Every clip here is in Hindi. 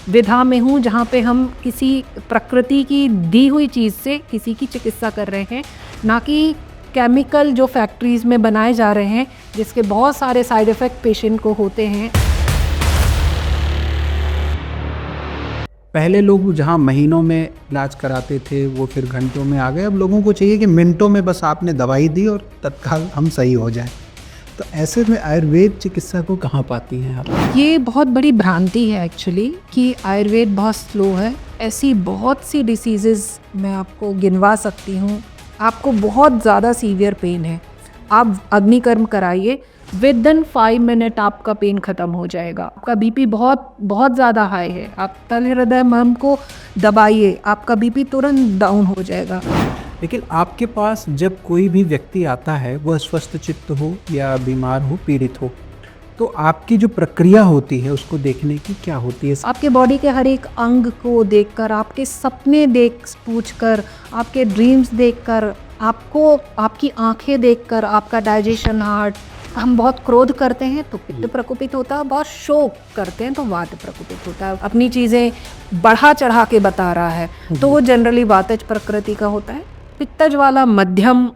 विधा में हूँ जहाँ पे हम किसी प्रकृति की दी हुई चीज़ से किसी की चिकित्सा कर रहे हैं, ना कि केमिकल जो फैक्ट्रीज़ में बनाए जा रहे हैं जिसके बहुत सारे साइड इफ़ेक्ट पेशेंट को होते हैं। पहले लोग जहाँ महीनों में इलाज कराते थे वो फिर घंटों में आ गए। अब लोगों को चाहिए कि मिनटों में बस आपने दवाई दी और तत्काल हम सही हो जाएं। तो ऐसे में आयुर्वेद चिकित्सा को कहाँ पाती हैं आप? ये बहुत बड़ी भ्रांति है एक्चुअली कि आयुर्वेद बहुत स्लो है। ऐसी बहुत सी डिसीज़ेज़ मैं आपको गिनवा सकती हूँ। आपको बहुत ज़्यादा सीवियर पेन है, आप अग्निकर्म कराइए, विदिन 5 मिनट आपका पेन ख़त्म हो जाएगा। आपका बीपी बहुत बहुत ज़्यादा हाई है, आप तल हृदय मर्म को दबाइए, आपका बीपी तुरंत डाउन हो जाएगा। लेकिन आपके पास जब कोई भी व्यक्ति आता है, वह स्वस्थ चित्त हो या बीमार हो, पीड़ित हो, तो आपकी जो प्रक्रिया होती है उसको देखने की क्या होती है? आपके बॉडी के हर एक अंग को देखकर, आपके सपने पूछकर, आपके ड्रीम्स देखकर, आपको आपकी आंखें देखकर, आपका डाइजेशन, हार्ट। हम बहुत क्रोध करते हैं तो पित्त प्रकोपित होता है, बहुत शोक करते हैं तो वात प्रकोपित होता है। अपनी चीज़ें बढ़ा चढ़ा के बता रहा है तो वो जनरली वातज प्रकृति का होता है। पित्तज वाला मध्यम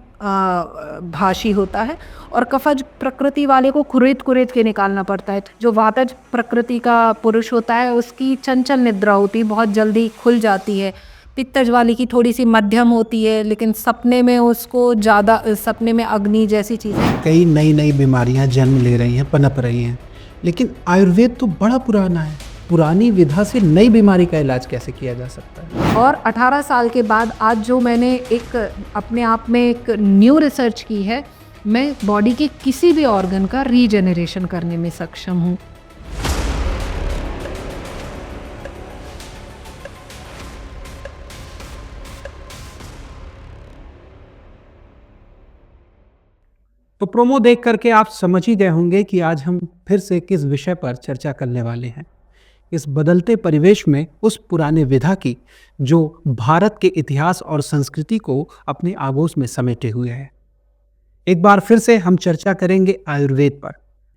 भाषी होता है और कफज प्रकृति वाले को कुरेद के निकालना पड़ता है। जो वातज प्रकृति का पुरुष होता है उसकी चंचल निद्रा होती है, बहुत जल्दी खुल जाती है। पित्तज वाली की थोड़ी सी मध्यम होती है, लेकिन सपने में उसको ज़्यादा, सपने में अग्नि जैसी चीज़ें। कई नई नई बीमारियां जन्म ले रही हैं, पनप रही हैं, लेकिन आयुर्वेद तो बड़ा पुराना है। पुरानी विधा से नई बीमारी का इलाज कैसे किया जा सकता है? और 18 साल के बाद आज जो मैंने एक अपने आप में एक न्यू रिसर्च की है, मैं बॉडी के किसी भी ऑर्गन का रीजेनरेशन करने में सक्षम हूँ। तो प्रोमो देख करके आप समझ ही गए होंगे कि आज हम फिर से किस विषय पर चर्चा करने वाले हैं। इस बदलते परिवेश में उस पुराने विधा की जो भारत के इतिहास और संस्कृति को अपने आगोश में समेटे हुए है। एक बार फिर से हम चर्चा करेंगे आयुर्वेद पर,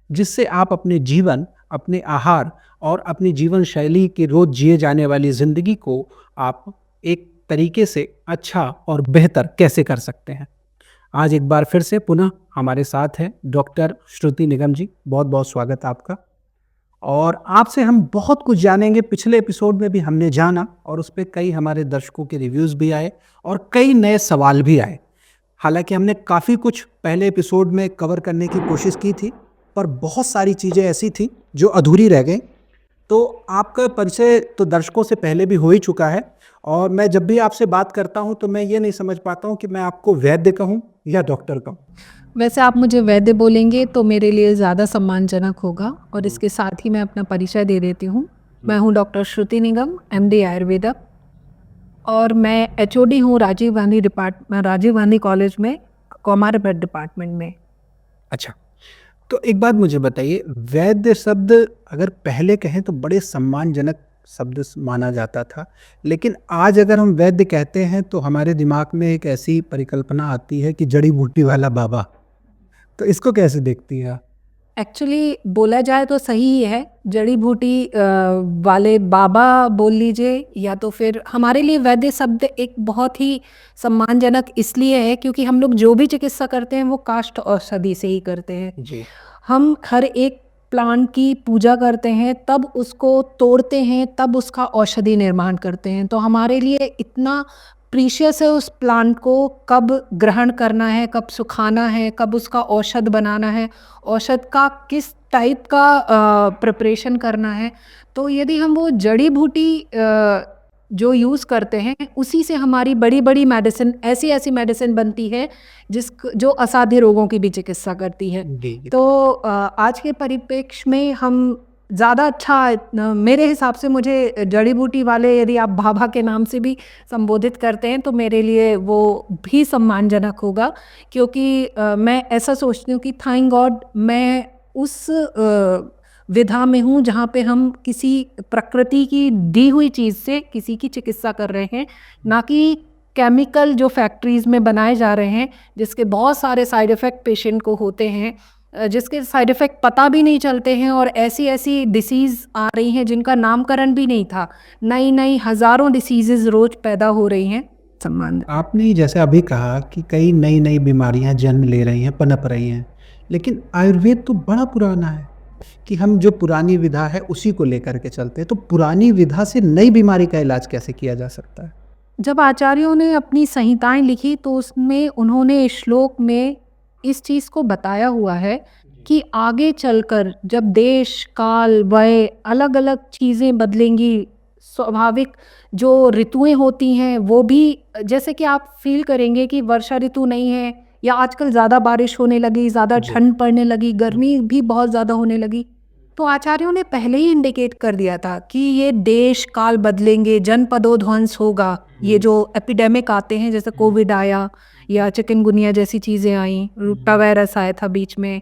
जिससे आप अपने जीवन, अपने आहार और अपनी जीवन शैली की रोज जिए जाने वाली जिंदगी को आप एक तरीके से अच्छा और बेहतर कैसे कर सकते हैं। आज एक बार फिर से पुनः हमारे साथ हैं डॉक्टर श्रुति निगम जी। बहुत बहुत स्वागत आपका। और आपसे हम बहुत कुछ जानेंगे। पिछले एपिसोड में भी हमने जाना और उस पर कई हमारे दर्शकों के रिव्यूज़ भी आए और कई नए सवाल भी आए। हालांकि हमने काफ़ी कुछ पहले एपिसोड में कवर करने की कोशिश की थी, पर बहुत सारी चीज़ें ऐसी थी जो अधूरी रह गई। तो आपका परिचय तो दर्शकों से पहले भी हो ही चुका है, और मैं जब भी आपसे बात करता हूं तो मैं ये नहीं समझ पाता हूं कि मैं आपको वैद्य कहूं या डॉक्टर कहूं। वैसे आप मुझे वैद्य बोलेंगे तो मेरे लिए ज़्यादा सम्मानजनक होगा, और इसके साथ ही मैं अपना परिचय दे देती हूँ। मैं हूँ डॉक्टर श्रुति निगम, MD आयुर्वेदा, और मैं HOD हूँ राजीव गांधी कॉलेज में, कॉमर्स डिपार्टमेंट में। अच्छा, तो एक बात मुझे बताइए, वैद्य शब्द अगर पहले कहें तो बड़े सम्मानजनक शब्द माना जाता था, लेकिन आज अगर हम वैद्य कहते हैं तो हमारे दिमाग में एक ऐसी परिकल्पना आती है कि जड़ी बूटी वाला बाबा। तो इसको कैसे देखती है आप? एक्चुअली बोला जाए तो सही ही है, जड़ी बूटी वाले बाबा बोल लीजिए, या तो फिर हमारे लिए वैद्य शब्द एक बहुत ही सम्मानजनक इसलिए है क्योंकि हम लोग जो भी चिकित्सा करते हैं वो काष्ठ औषधि से ही करते हैं। जी। हम हर एक प्लांट की पूजा करते हैं, तब उसको तोड़ते हैं, तब उसका औषधि निर्माण करते हैं। तो हमारे लिए इतना प्रीशियस है उस प्लांट को कब ग्रहण करना है, कब सुखाना है, कब उसका औषध बनाना है, औषध का किस टाइप का प्रिपरेशन करना है। तो यदि हम वो जड़ी बूटी जो यूज़ करते हैं उसी से हमारी बड़ी बड़ी मेडिसिन, ऐसी ऐसी मेडिसिन बनती है जो असाध्य रोगों की भी चिकित्सा करती है। जी। तो आज के परिप्रेक्ष्य में हम ज़्यादा अच्छा, मेरे हिसाब से मुझे जड़ी बूटी वाले यदि आप बाबा के नाम से भी संबोधित करते हैं तो मेरे लिए वो भी सम्मानजनक होगा, क्योंकि मैं ऐसा सोचती हूँ कि थैंक गॉड मैं उस विधा में हूँ जहाँ पे हम किसी प्रकृति की दी हुई चीज़ से किसी की चिकित्सा कर रहे हैं, ना कि केमिकल जो फैक्ट्रीज़ में बनाए जा रहे हैं जिसके बहुत सारे साइड इफ़ेक्ट पेशेंट को होते हैं। जिसके साइड इफ़ेक्ट पता भी नहीं चलते हैं, और ऐसी ऐसी डिसीज़ आ रही हैं जिनका नामकरण भी नहीं था। नई नई हज़ारों डिसीज़ेज़ रोज़ पैदा हो रही हैं। सम्मान। आपने जैसे अभी कहा कि कई नई नई बीमारियां जन्म ले रही हैं, पनप रही हैं, लेकिन आयुर्वेद तो बड़ा पुराना है कि हम जो पुरानी विधा है उसी को लेकर के चलते हैं। तो पुरानी विधा से नई बीमारी का इलाज कैसे किया जा सकता है? जब आचार्यों ने अपनी संहिताएं लिखी तो उसमें उन्होंने श्लोक में इस चीज़ को बताया हुआ है कि आगे चलकर जब देश काल वय अलग अलग चीज़ें बदलेंगी, स्वाभाविक जो ऋतुएं होती हैं वो भी, जैसे कि आप फील करेंगे कि वर्षा ऋतु नहीं है, या आजकल ज़्यादा बारिश होने लगी, ज़्यादा जी। ठंड पड़ने लगी, गर्मी भी बहुत ज़्यादा होने लगी। तो आचार्यों ने पहले ही इंडिकेट कर दिया था कि ये देश काल बदलेंगे, जनपदोध्वंस होगा। ये जो एपिडेमिक आते हैं जैसे कोविड आया या चिकनगुनिया जैसी चीज़ें आई, रोटा वायरस आया था बीच में,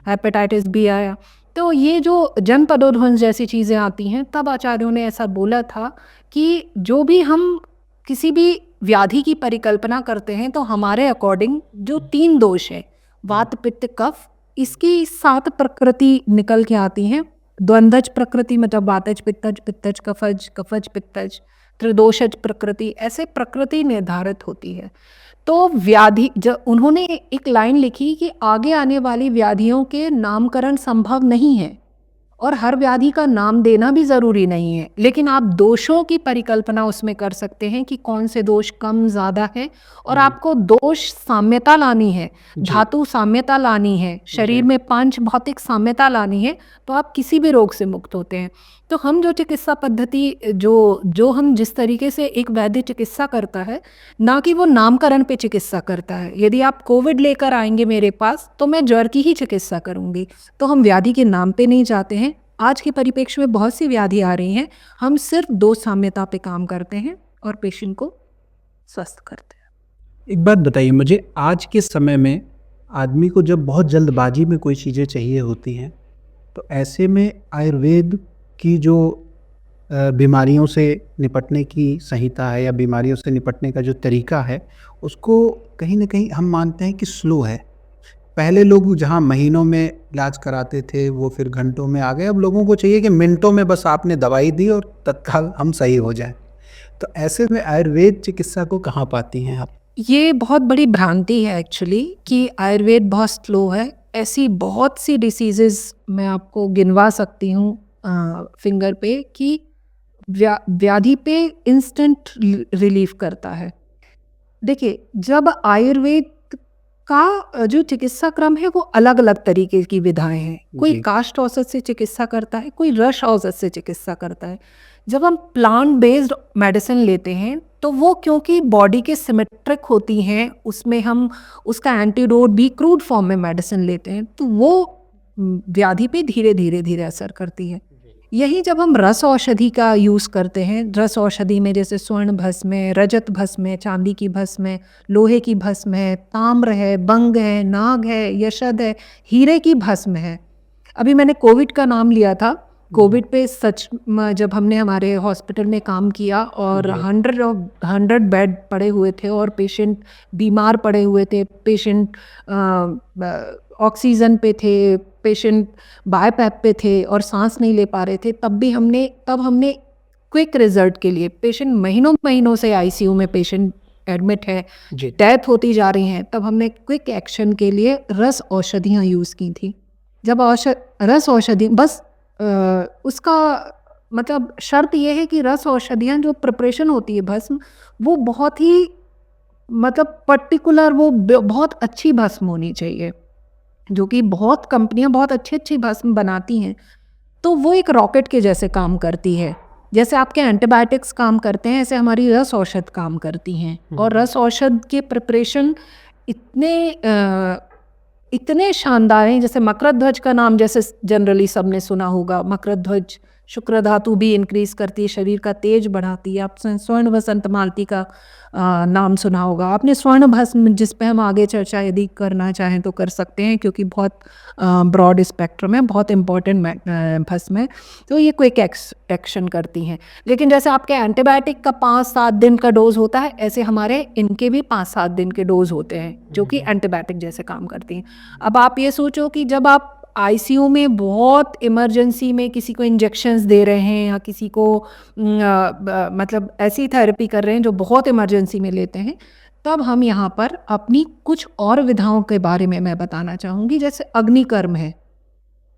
हेपेटाइटिस बी आया, तो ये जो जनपदोध्वंस जैसी चीज़ें आती हैं, तब आचार्यों ने ऐसा बोला था कि जो भी हम किसी भी व्याधि की परिकल्पना करते हैं तो हमारे अकॉर्डिंग जो 3 दोष है, वात पित्त कफ, इसकी 7 प्रकृति निकल के आती हैं। द्वंद्वज प्रकृति मतलब वातज पित्तज, पित्तज कफज, कफज पित्तज, त्रिदोषज प्रकृति, ऐसे प्रकृति निर्धारित होती है। तो व्याधि जब उन्होंने एक लाइन लिखी कि आगे आने वाली व्याधियों के नामकरण संभव नहीं है, और हर व्याधि का नाम देना भी ज़रूरी नहीं है, लेकिन आप दोषों की परिकल्पना उसमें कर सकते हैं कि कौन से दोष कम ज़्यादा है, और आपको दोष साम्यता लानी है, धातु साम्यता लानी है, शरीर में पंच भौतिक साम्यता लानी है, तो आप किसी भी रोग से मुक्त होते हैं। तो हम जो चिकित्सा पद्धति जो हम जिस तरीके से एक वैद्य चिकित्सा करता है, ना कि वो नामकरण पे चिकित्सा करता है। यदि आप कोविड लेकर आएंगे मेरे पास तो मैं ज्वर की ही चिकित्सा करूंगी, तो हम व्याधि के नाम पे नहीं जाते हैं। आज के परिप्रेक्ष्य में बहुत सी व्याधि आ रही हैं, हम सिर्फ दोष साम्यता पे काम करते हैं और पेशेंट को स्वस्थ करते हैं। एक बात बताइए मुझे, आज के समय में आदमी को जब बहुत जल्दबाजी में कोई चीज़ें चाहिए होती हैं, तो ऐसे में आयुर्वेद की जो बीमारियों से निपटने की संहिता है या बीमारियों से निपटने का जो तरीका है, उसको कहीं न कहीं हम मानते हैं कि स्लो है। पहले लोग जहाँ महीनों में इलाज कराते थे, वो फिर घंटों में आ गए। अब लोगों को चाहिए कि मिनटों में बस आपने दवाई दी और तत्काल हम सही हो जाएँ। तो ऐसे में आयुर्वेद चिकित्सा को कहाँ पाती हैं आप? ये बहुत बड़ी भ्रांति है एक्चुअली कि आयुर्वेद बहुत स्लो है। ऐसी बहुत सी डिसीजेज़ मैं आपको गिनवा सकती हूँ फिंगर पे कि व्याधि पे इंस्टेंट रिलीफ करता है। देखिए, जब आयुर्वेद का जो चिकित्सा क्रम है वो अलग अलग तरीके की विधाएं हैं। कोई जी। काष्ठ औषध से चिकित्सा करता है, कोई रस औषध से चिकित्सा करता है। जब हम प्लांट बेस्ड मेडिसिन लेते हैं तो वो क्योंकि बॉडी के सिमेट्रिक होती हैं, उसमें हम उसका एंटीडोट भी क्रूड फॉर्म में मेडिसिन लेते हैं, तो वो व्याधि पे धीरे धीरे धीरे असर करती है। यही जब हम रस औषधि का यूज़ करते हैं, रस औषधि में जैसे स्वर्ण भस्म है, रजत भस्म है, चांदी की भस्म है, लोहे की भस्म है, ताम्र है, बंग है, नाग है, यशद है, हीरे की भस्म है। अभी मैंने कोविड का नाम लिया था। कोविड पे जब हमने हमारे हॉस्पिटल में काम किया और 100 बेड पड़े हुए थे और पेशेंट बीमार पड़े हुए थे, पेशेंट ऑक्सीजन पे थे, पेशेंट बायपैप पे थे और सांस नहीं ले पा रहे थे, तब हमने क्विक रिजल्ट के लिए, पेशेंट महीनों से आईसीयू में पेशेंट एडमिट है, डेथ होती जा रही हैं, तब हमने क्विक एक्शन के लिए रस औषधियाँ यूज़ की थी। जब रस औषधि बस उसका मतलब शर्त ये है कि रस औषधियाँ जो प्रिपरेशन होती है भस्म, वो बहुत ही मतलब पर्टिकुलर, वो बहुत अच्छी भस्म होनी चाहिए, जो कि बहुत कंपनियां बहुत अच्छी भस्म बनाती हैं। तो वो एक रॉकेट के जैसे काम करती है। जैसे आपके एंटीबायोटिक्स काम करते हैं, ऐसे हमारी रस औषध काम करती हैं। और रस औषध के प्रिपरेशन इतने शानदार हैं। जैसे मकरध्वज का नाम जैसे जनरली सबने सुना होगा, मकरध्वज शुक्र धातु भी इंक्रीज करती है, शरीर का तेज बढ़ाती है। आपने स्वर्ण वसंत मालती का नाम सुना होगा। आपने स्वर्ण भस्म, जिस पे हम आगे चर्चा यदि करना चाहें तो कर सकते हैं, क्योंकि बहुत ब्रॉड स्पेक्ट्रम है, बहुत इंपॉर्टेंट भस्म है। तो ये क्विक एक्शन करती हैं। लेकिन जैसे आपके एंटीबायोटिक का 5-7 दिन का डोज होता है, ऐसे हमारे इनके भी 5-7 दिन के डोज होते हैं, जो कि एंटीबायोटिक जैसे काम करती हैं। अब आप ये सोचो कि जब आप आईसीयू में बहुत इमरजेंसी में किसी को इंजेक्शंस दे रहे हैं, या किसी को मतलब ऐसी थेरेपी कर रहे हैं जो बहुत इमरजेंसी में लेते हैं, तब हम यहाँ पर अपनी कुछ और विधाओं के बारे में मैं बताना चाहूँगी। जैसे अग्निकर्म है,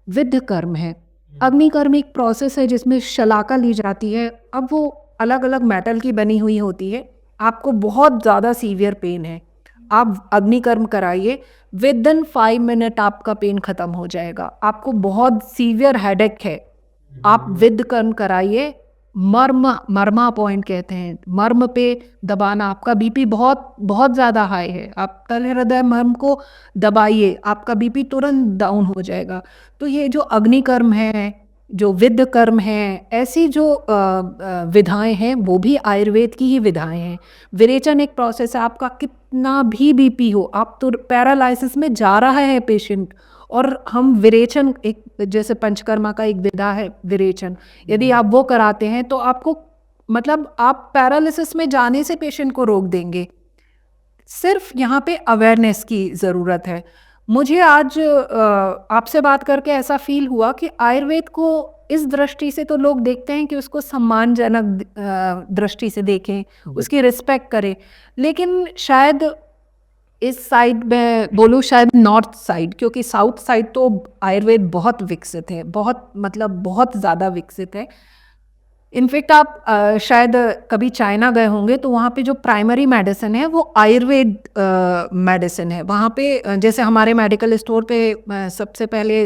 विद्ध कर्म है। अग्निकर्म एक प्रोसेस है जिसमें शलाका ली जाती है। अब वो अलग अलग मेटल की बनी हुई होती है। आपको बहुत ज़्यादा सीवियर पेन है, आप अग्निकर्म कराइए, विद इन 5 मिनट आपका पेन खत्म हो जाएगा। आपको बहुत सीवियर हेडेक है, आप विद कर्म कराइए। मर्मा पॉइंट कहते हैं, मर्म पे दबाना। आपका बीपी बहुत बहुत ज़्यादा हाई है, आप तल हृदय मर्म को दबाइए, आपका बीपी तुरंत डाउन हो जाएगा। तो ये जो अग्निकर्म है, जो विद कर्म है, ऐसी जो विधाएं हैं, वो भी आयुर्वेद की ही विधाएं हैं। विरेचन एक प्रोसेस है। आपका कितना भी बीपी हो, आप तो पैरालिसिस में जा रहा है पेशेंट, और हम विरेचन, एक जैसे पंचकर्मा का एक विधा है विरेचन, यदि आप वो कराते हैं तो आपको, मतलब आप पैरालिसिस में जाने से पेशेंट को रोक देंगे। सिर्फ यहाँ पे अवेयरनेस की ज़रूरत है। मुझे आज आपसे बात करके ऐसा फील हुआ कि आयुर्वेद को इस दृष्टि से तो लोग देखते हैं कि उसको सम्मानजनक दृष्टि से देखें, उसकी रिस्पेक्ट करें, लेकिन शायद इस साइड में बोलूँ, शायद नॉर्थ साइड, क्योंकि साउथ साइड तो आयुर्वेद बहुत विकसित है, बहुत मतलब बहुत ज़्यादा विकसित है। इनफैक्ट आप शायद कभी चाइना गए होंगे, तो वहाँ पे जो प्राइमरी मेडिसिन है वो आयुर्वेद मेडिसिन है। वहाँ पे जैसे हमारे मेडिकल स्टोर पे सबसे पहले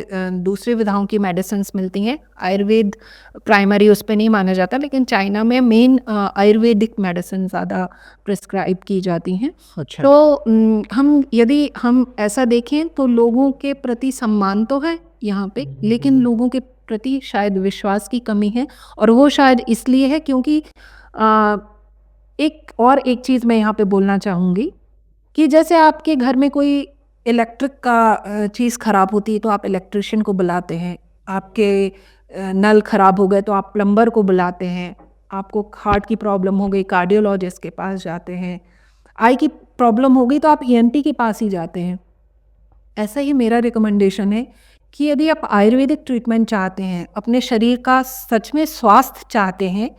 दूसरी विधाओं की मेडिसिन्स मिलती हैं, आयुर्वेद प्राइमरी उस पे नहीं माना जाता, लेकिन चाइना में मेन आयुर्वेदिक मेडिसिन ज़्यादा प्रिस्क्राइब की जाती हैं। अच्छा। तो हम यदि हम ऐसा देखें तो लोगों के प्रति सम्मान तो है यहाँ पे, लेकिन लोगों के प्रति शायद विश्वास की कमी है, और वो शायद इसलिए है क्योंकि एक चीज़ मैं यहाँ पे बोलना चाहूँगी कि जैसे आपके घर में कोई इलेक्ट्रिक का चीज़ ख़राब होती है तो आप इलेक्ट्रिशियन को बुलाते हैं, आपके नल ख़राब हो गए तो आप प्लम्बर को बुलाते हैं, आपको हार्ट की प्रॉब्लम हो गई कार्डियोलॉजिस्ट के पास जाते हैं, आई की प्रॉब्लम हो गई तो आप ईएनटी के पास ही जाते हैं। ऐसा ही मेरा रिकमेंडेशन है कि यदि आप आयुर्वेदिक ट्रीटमेंट चाहते हैं, अपने शरीर का सच में स्वास्थ्य चाहते हैं,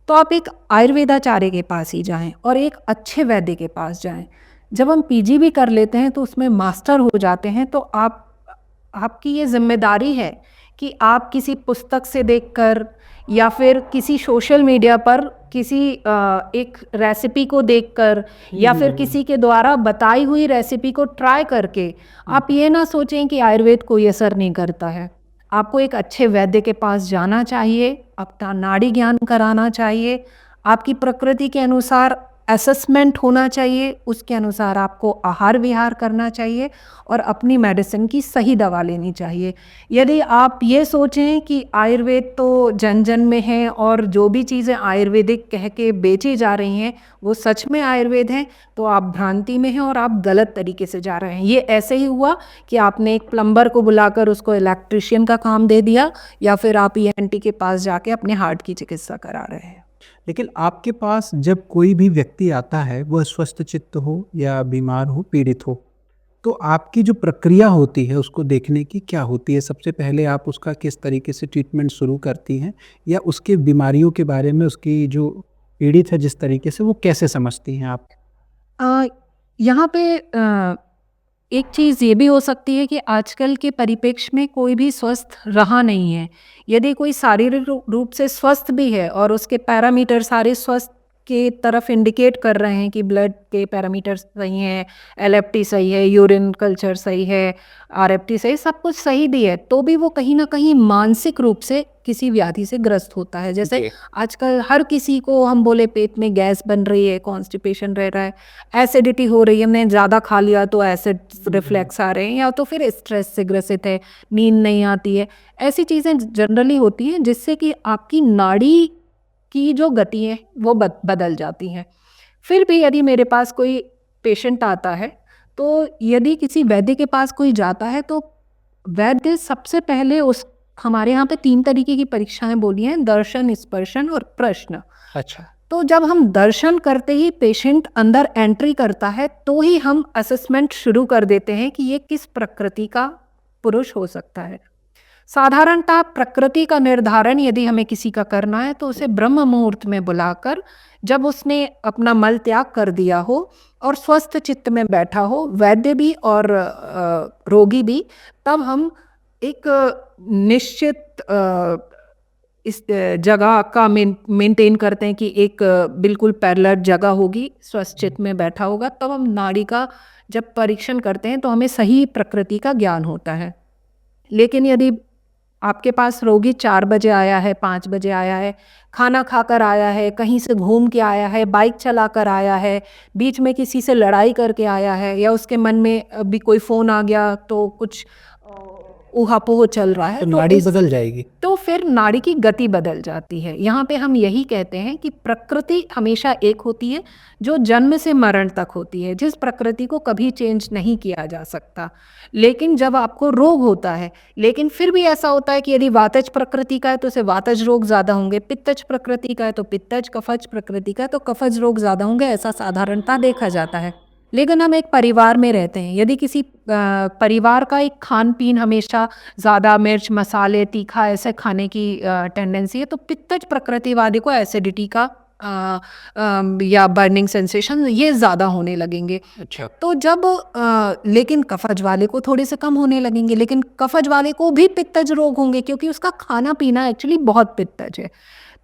तो आप एक आयुर्वेदाचार्य के पास ही जाएं और एक अच्छे वैद्य के पास जाएं। जब हम पीजी भी कर लेते हैं तो उसमें मास्टर हो जाते हैं, तो आपकी ये जिम्मेदारी है कि आप किसी पुस्तक से देखकर या फिर किसी सोशल मीडिया पर किसी एक रेसिपी को देखकर या फिर किसी के द्वारा बताई हुई रेसिपी को ट्राई करके आप ये ना सोचें कि आयुर्वेद कोई असर नहीं करता है। आपको एक अच्छे वैद्य के पास जाना चाहिए, अपना नाड़ी ज्ञान कराना चाहिए, आपकी प्रकृति के अनुसार असेसमेंट होना चाहिए, उसके अनुसार आपको आहार विहार करना चाहिए और अपनी मेडिसिन की सही दवा लेनी चाहिए। यदि आप ये सोचें कि आयुर्वेद तो जन जन में है और जो भी चीज़ें आयुर्वेदिक कह के बेची जा रही हैं वो सच में आयुर्वेद हैं, तो आप भ्रांति में हैं और आप गलत तरीके से जा रहे हैं। ये ऐसे ही हुआ कि आपने एक प्लम्बर को बुलाकर उसको इलेक्ट्रिशियन का काम दे दिया, या फिर आप ईएनटी के पास जाके अपने हार्ट की चिकित्सा करा रहे हैं। लेकिन आपके पास जब कोई भी व्यक्ति आता है, वह स्वस्थ चित्त हो या बीमार हो, पीड़ित हो, तो आपकी जो प्रक्रिया होती है उसको देखने की क्या होती है? सबसे पहले आप उसका किस तरीके से ट्रीटमेंट शुरू करती हैं, या उसके बीमारियों के बारे में, उसकी जो पीड़ित है जिस तरीके से, वो कैसे समझती हैं आप? यहाँ पे एक चीज़ ये भी हो सकती है कि आजकल के परिप्रेक्ष्य में कोई भी स्वस्थ रहा नहीं है। यदि कोई शारीरिक रूप से स्वस्थ भी है और उसके पैरामीटर सारे स्वस्थ के तरफ इंडिकेट कर रहे हैं कि ब्लड के पैरामीटर्स सही हैं, एलएफटी सही है, यूरिन कल्चर सही है, आरएफटी सही, सब कुछ सही भी है, तो भी वो कहीं ना कहीं मानसिक रूप से किसी व्याधि से ग्रस्त होता है। जैसे जी। आजकल हर किसी को हम बोले पेट में गैस बन रही है, कॉन्स्टिपेशन रह रहा है, एसिडिटी हो रही है, हमने ज़्यादा खा लिया तो एसिड रिफ्लेक्स आ रहे हैं, या तो फिर स्ट्रेस से ग्रसित है, नींद नहीं आती है, ऐसी चीज़ें जनरली होती हैं जिससे कि आपकी नाड़ी की जो गति है वो बदल जाती हैं। फिर भी यदि मेरे पास कोई पेशेंट आता है, तो यदि किसी वैद्य के पास कोई जाता है तो वैद्य सबसे पहले उस हमारे यहाँ पे 3 तरीके की परीक्षाएं बोली हैं, दर्शन, स्पर्शन और प्रश्न। अच्छा। तो जब हम दर्शन करते ही पेशेंट अंदर एंट्री करता है तो ही हम असेसमेंट शुरू कर देते हैं कि ये किस प्रकृति का पुरुष हो सकता है। साधारणतः प्रकृति का निर्धारण यदि हमें किसी का करना है तो उसे ब्रह्म मुहूर्त में बुलाकर, जब उसने अपना मल त्याग कर दिया हो और स्वस्थ चित्त में बैठा हो, वैद्य भी और रोगी भी, तब हम एक निश्चित इस जगह का मेंटेन करते हैं कि एक बिल्कुल पैरेलल जगह होगी, स्वस्थ चित्त में बैठा होगा, तब हम नाड़ी का जब परीक्षण करते हैं तो हमें सही प्रकृति का ज्ञान होता है। लेकिन यदि आपके पास रोगी 4 बजे आया है, 5 बजे आया है, खाना खाकर आया है, कहीं से घूम के आया है, बाइक चलाकर आया है, बीच में किसी से लड़ाई करके आया है, या उसके मन में अभी कोई फ़ोन आ गया तो कुछ ऊहापोह चल रहा है, तो नाड़ी बदल जाएगी। तो फिर नाड़ी की गति बदल जाती है। यहाँ पे हम यही कहते हैं कि प्रकृति हमेशा एक होती है जो जन्म से मरण तक होती है, जिस प्रकृति को कभी चेंज नहीं किया जा सकता। लेकिन जब आपको रोग होता है, लेकिन फिर भी ऐसा होता है कि यदि वातज प्रकृति का है तो उसे वातज रोग ज़्यादा होंगे, पित्तज प्रकृति का है तो पित्तज, कफज प्रकृति का है तो कफज रोग ज़्यादा होंगे, ऐसा साधारणतः देखा जाता है। लेकिन हम एक परिवार में रहते हैं, यदि किसी परिवार का एक खान पीन हमेशा ज़्यादा मिर्च, मसाले, तीखा ऐसे खाने की टेंडेंसी है, तो पित्तज प्रकृति वाले को एसिडिटी का या बर्निंग सेंसेशन ये ज़्यादा होने लगेंगे। अच्छा। तो जब लेकिन कफज वाले को थोड़े से कम होने लगेंगे, लेकिन कफज वाले को भी पित्तज रोग होंगे क्योंकि उसका खाना पीना एक्चुअली बहुत पित्तज है।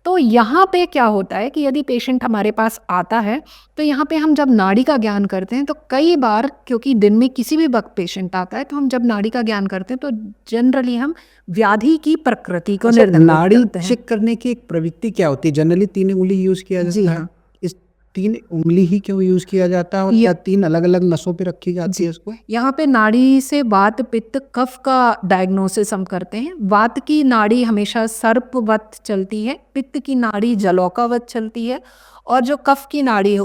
तो यहाँ पे क्या होता है कि यदि पेशेंट हमारे पास आता है तो यहाँ पे हम जब नाड़ी का ज्ञान करते हैं तो कई बार, क्योंकि दिन में किसी भी वक्त पेशेंट आता है, तो हम जब नाड़ी का ज्ञान करते हैं तो जनरली हम व्याधि की प्रकृति को निर्धारित नाड़ी करते हैं। चेक करने की एक प्रवृत्ति क्या होती है? जनरली 3 उंगली यूज किया जी जाता है। हाँ। इस 3 उंगली ही क्यों यूज किया जाता है, और या 3 अलग अलग नसों पे रखी जाती है उसको? यहाँ पे नाड़ी से वात, पित्त, कफ का डायग्नोसिस हम करते हैं। वात की नाड़ी हमेशा सर्पवत चलती है, पित्त की नाड़ी जलौकावत चलती है, और जो कफ की नाड़ी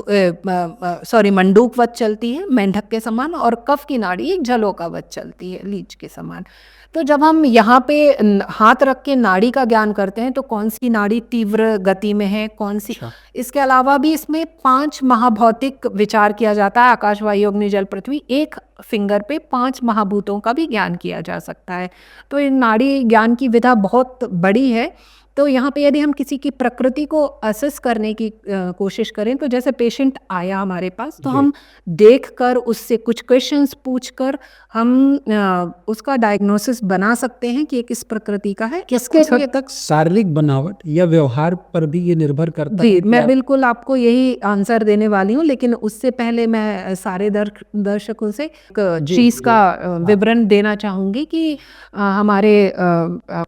मंडूकवत चलती है, मेंढक के समान, और कफ की नाड़ी एक जलौकावत चलती है, लीच के समान। तो जब हम यहाँ पे हाथ रख के नाड़ी का ज्ञान करते हैं तो कौन सी नाड़ी तीव्र गति में है, कौन सी। इसके अलावा भी इसमें 5 महाभौतिक विचार किया जाता है, आकाश, वायु, अग्नि, जल, पृथ्वी। एक फिंगर पे 5 महाभूतों का भी ज्ञान किया जा सकता है। तो ये नाड़ी ज्ञान की विधा बहुत बड़ी है। तो यहाँ पे यदि हम किसी की प्रकृति को असेस करने की कोशिश करें, तो जैसे पेशेंट आया हमारे पास, तो हम देखकर उससे कुछ क्वेश्चंस पूछकर हम उसका डायग्नोसिस बना सकते हैं कि ये किस प्रकृति का है। किसके कुछ हद तक शारीरिक बनावट या व्यवहार पर भी ये निर्भर करता है? जी, मैं बिल्कुल आपको यही आंसर देने वाली हूँ, लेकिन उससे पहले मैं सारे दर्शकों से एक चीज़ का विवरण देना चाहूँगी कि हमारे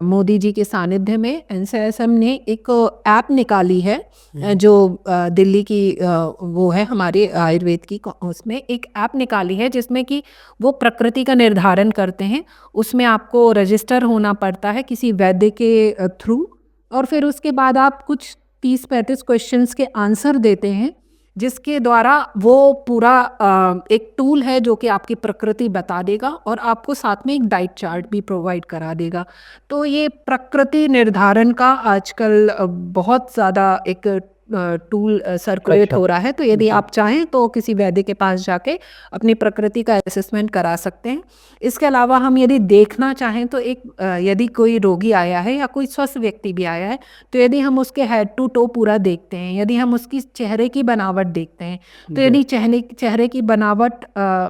मोदी जी के सानिध्य में एनसीआईएसएम ने एक ऐप निकाली है, जो दिल्ली की वो है हमारी आयुर्वेद की, उसमें एक ऐप निकाली है जिसमें कि वो प्रकृति का निर्धारण करते हैं। उसमें आपको रजिस्टर होना पड़ता है किसी वैद्य के थ्रू, और फिर उसके बाद आप कुछ 30-35 क्वेश्चंस के आंसर देते हैं, जिसके द्वारा वो पूरा एक टूल है जो कि आपकी प्रकृति बता देगा, और आपको साथ में एक डाइट चार्ट भी प्रोवाइड करा देगा। तो ये प्रकृति निर्धारण का आजकल बहुत ज़्यादा एक टूल सर्कुलेट हो रहा है। तो यदि आप चाहें तो किसी वैद्य के पास जाके अपनी प्रकृति का असेसमेंट करा सकते हैं। इसके अलावा हम यदि देखना चाहें तो एक यदि कोई रोगी आया है या कोई स्वस्थ व्यक्ति भी आया है, तो यदि हम उसके हेड टू टो पूरा देखते हैं, यदि हम उसकी चेहरे की बनावट देखते हैं, तो यदि चेहरे की बनावट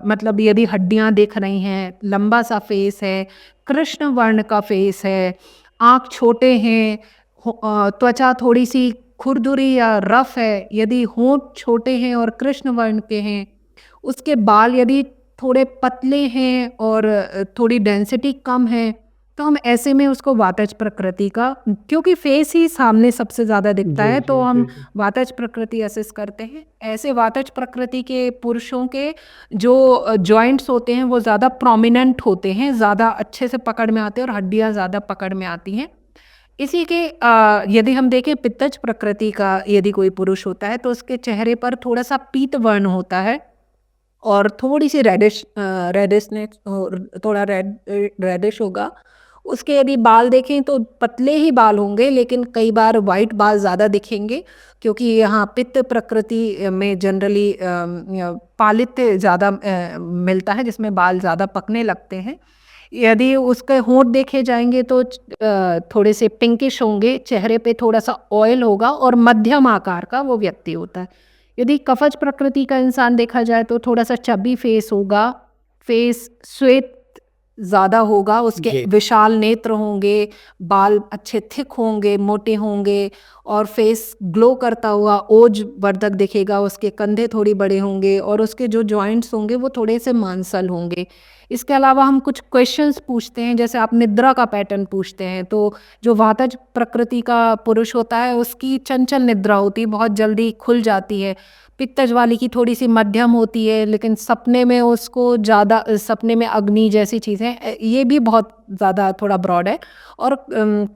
मतलब यदि हड्डियां दिख रही हैं, लंबा सा फेस है, कृष्ण वर्ण का फेस है, आँख छोटे हैं, त्वचा थोड़ी सी खुरदुरी या रफ है, यदि होंठ छोटे हैं और कृष्ण वर्ण के हैं, उसके बाल यदि थोड़े पतले हैं और थोड़ी डेंसिटी कम है, तो हम ऐसे में उसको वातज प्रकृति का, क्योंकि फेस ही सामने सबसे ज़्यादा दिखता जी, है, तो जी, हम जी, जी। वातज प्रकृति असेस करते हैं। ऐसे वातज प्रकृति के पुरुषों के जो जॉइंट्स होते हैं वो ज़्यादा प्रोमिनेंट होते हैं, ज़्यादा अच्छे से पकड़ में आते हैं और हड्डियाँ ज़्यादा पकड़ में आती हैं। इसी के यदि हम देखें पित्तज प्रकृति का यदि कोई पुरुष होता है तो उसके चेहरे पर थोड़ा-सा पीत वर्ण होता है और थोड़ी-सी रेडिशनेस और थोड़ा रेडिश होगा। उसके यदि बाल देखें तो पतले ही बाल होंगे, लेकिन कई बार व्हाइट बाल ज़्यादा दिखेंगे, क्योंकि यहाँ पित्त प्रकृति में जनरली पालित्य ज़्यादा मिलता है, जिसमें बाल ज़्यादा पकने लगते हैं। यदि उसके होंठ देखे जाएँगे तो थोड़े से पिंकिश होंगे, चेहरे पे थोड़ा-सा ऑयल होगा और मध्यम आकार का वो व्यक्ति होता है। यदि कफज प्रकृति का इंसान देखा जाए तो थोड़ा-सा चबी फेस होगा, फेस श्वेत ज़्यादा होगा, उसके जी। विशाल नेत्र होंगे, बाल अच्छे थिक होंगे, मोटे होंगे और फेस ग्लो करता हुआ ओज वर्धक दिखेगा, उसके कंधे थोड़ी बड़े होंगे और उसके जो जॉइंट्स होंगे वो थोड़े से मांसल होंगे। इसके अलावा हम कुछ क्वेश्चंस पूछते हैं, जैसे आप निद्रा का पैटर्न पूछते हैं, तो जो वातज प्रकृति का पुरुष होता है उसकी चंचल निद्रा होती है, बहुत जल्दी खुल जाती है। पित्तज वाली की थोड़ी-सी मध्यम होती है, लेकिन सपने में उसको ज़्यादा सपने में अग्नि जैसी चीज़ें ये भी बहुत ज़्यादा थोड़ा ब्रॉड है। और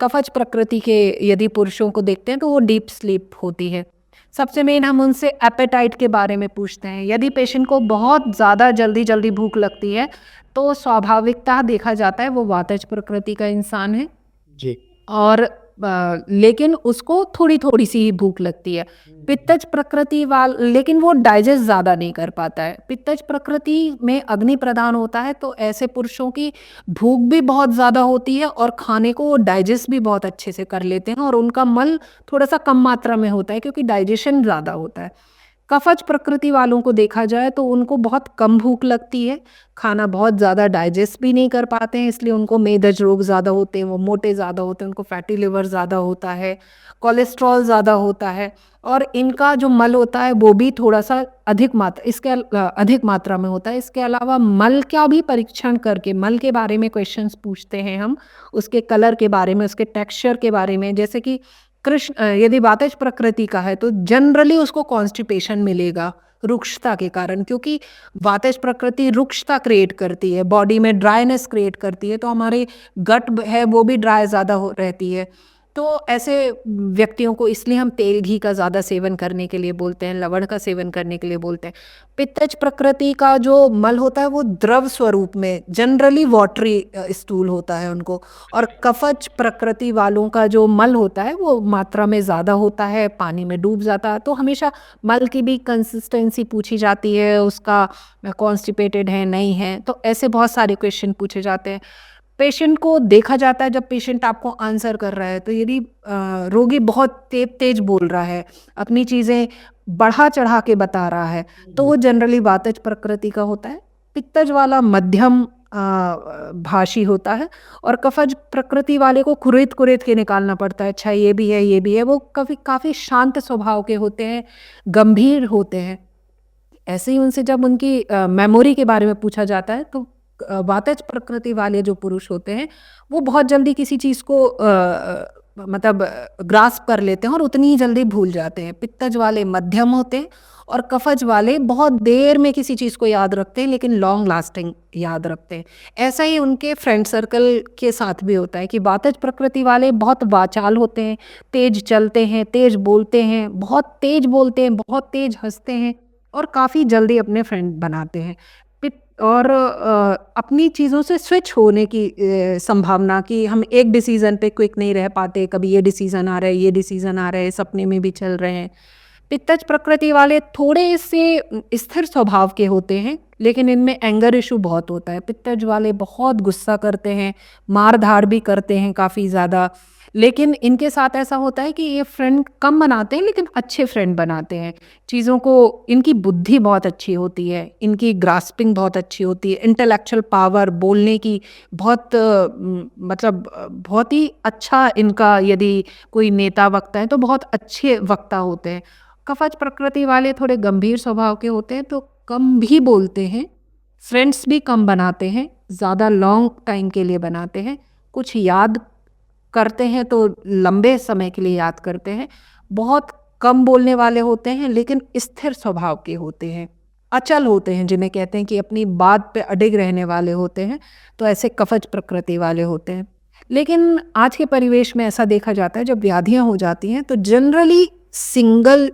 कफज प्रकृति के यदि पुरुषों को देखते हैं तो वो डीप स्लीप होती है। सबसे मेन हम उनसे एपेटाइट के बारे में पूछते हैं। यदि पेशेंट को बहुत ज़्यादा जल्दी-जल्दी भूख लगती है, तो स्वाभाविकतः देखा जाता है वो वातज प्रकृति का इंसान है। जी। और लेकिन उसको थोड़ी-थोड़ी सी ही भूख लगती है। पित्तज प्रकृति लेकिन वो डाइजेस्ट ज़्यादा नहीं कर पाता है। पित्तज प्रकृति में अग्नि प्रदान होता है, तो ऐसे पुरुषों की भूख भी बहुत ज़्यादा होती है और खाने को वो डाइजेस्ट भी बहुत अच्छे से कर लेते हैं और उनका मल थोड़ा-सा कम मात्रा में होता है, क्योंकि डाइजेशन ज़्यादा होता है। कफज प्रकृति वालों को देखा जाए तो उनको बहुत कम भूख लगती है, खाना बहुत ज़्यादा डाइजेस्ट भी नहीं कर पाते हैं, इसलिए उनको मेदज रोग ज़्यादा होते हैं, वो मोटे ज़्यादा होते हैं, उनको फैटी लिवर ज़्यादा होता है, कोलेस्ट्रॉल ज़्यादा होता है और इनका जो मल होता है वो भी थोड़ा-सा अधिक मात्रा में होता है। इसके अलावा मल का भी परीक्षण करके मल के बारे में क्वेश्चंस पूछते हैं हम, उसके कलर के बारे में, उसके टेक्सचर के बारे में, जैसे कि यदि वातज प्रकृति का है तो जनरली उसको कॉन्स्टिपेशन मिलेगा रुक्षता के कारण, क्योंकि वातज प्रकृति रुक्षता क्रिएट करती है, बॉडी में ड्राइनेस क्रिएट करती है, तो हमारे गट है वो भी ड्राई ज़्यादा हो रहती है। तो ऐसे व्यक्तियों को इसलिए हम तेल घी का ज़्यादा सेवन करने के लिए बोलते हैं, लवण का सेवन करने के लिए बोलते हैं। पित्तज प्रकृति का जो मल होता है वो द्रव स्वरूप में जनरली वाटरी स्टूल होता है उनको, और कफज प्रकृति वालों का जो मल होता है वो मात्रा में ज़्यादा होता है, पानी में डूब जाता है। तो हमेशा मल की भी कंसिस्टेंसी पूछी जाती है, उसका कॉन्स्टिपेटेड है नहीं है, तो ऐसे बहुत सारे क्वेश्चन पूछे जाते हैं। पेशेंट को देखा जाता है, जब पेशेंट आपको आंसर कर रहा है तो यदि रोगी बहुत तेज बोल रहा है, अपनी चीज़ें बढ़ा चढ़ा के बता रहा है, तो वो जनरली वातज प्रकृति का होता है। पित्तज वाला मध्यम भाषी होता है और कफज प्रकृति वाले को कुरेद-कुरेद के निकालना पड़ता है, अच्छा ये भी है, ये भी है। वो काफ़ी शांत स्वभाव के होते हैं, गंभीर होते हैं। ऐसे ही उनसे जब उनकी मेमोरी के बारे में पूछा जाता है तो वातज प्रकृति वाले जो पुरुष होते हैं वो बहुत जल्दी किसी चीज़ को मतलब ग्रास्प कर लेते हैं और उतनी ही जल्दी भूल जाते हैं। पित्तज वाले मध्यम होते हैं और कफज वाले बहुत देर में किसी चीज़ को याद रखते हैं, लेकिन लॉन्ग लास्टिंग याद रखते हैं। ऐसा ही उनके फ्रेंड सर्कल के साथ भी होता है कि वातज प्रकृति वाले बहुत वाचाल होते हैं, तेज चलते हैं, तेज बोलते हैं, बहुत तेज बोलते हैं, बहुत तेज हंसते हैं और काफ़ी जल्दी अपने फ्रेंड बनाते हैं। और अपनी चीज़ों से स्विच होने की संभावना कि हम एक डिसीज़न पे क्विक नहीं रह पाते, कभी ये डिसीज़न आ रहा है, ये डिसीज़न आ रहा है, सपने में भी चल रहे हैं। पित्तज प्रकृति वाले थोड़े से स्थिर स्वभाव के होते हैं, लेकिन इनमें एंगर इशू बहुत होता है। पित्तज वाले बहुत गुस्सा करते हैं, मार-धाड़ भी करते हैं काफ़ी ज़्यादा, लेकिन इनके साथ ऐसा होता है कि ये फ्रेंड कम बनाते हैं लेकिन अच्छे फ्रेंड बनाते हैं। चीज़ों को इनकी बुद्धि बहुत अच्छी होती है, इनकी ग्रास्पिंग बहुत अच्छी होती है, इंटेलेक्चुअल पावर बोलने की बहुत मतलब बहुत ही अच्छा इनका यदि कोई नेता वक्ता है तो बहुत अच्छे वक्ता होते हैं। कवच प्रकृति वाले थोड़े गंभीर स्वभाव के होते हैं तो कम भी बोलते हैं, फ्रेंड्स भी कम बनाते हैं, ज़्यादा लॉन्ग टाइम के लिए बनाते हैं, कुछ याद करते हैं तो लंबे समय के लिए याद करते हैं, बहुत कम बोलने वाले होते हैं लेकिन स्थिर स्वभाव के होते हैं, अचल होते हैं, जिन्हें कहते हैं कि अपनी बात पे अडिग रहने वाले होते हैं, तो ऐसे कवच प्रकृति वाले होते हैं। लेकिन आज के परिवेश में ऐसा देखा जाता है जब व्याधियाँ हो जाती हैं तो जनरली सिंगल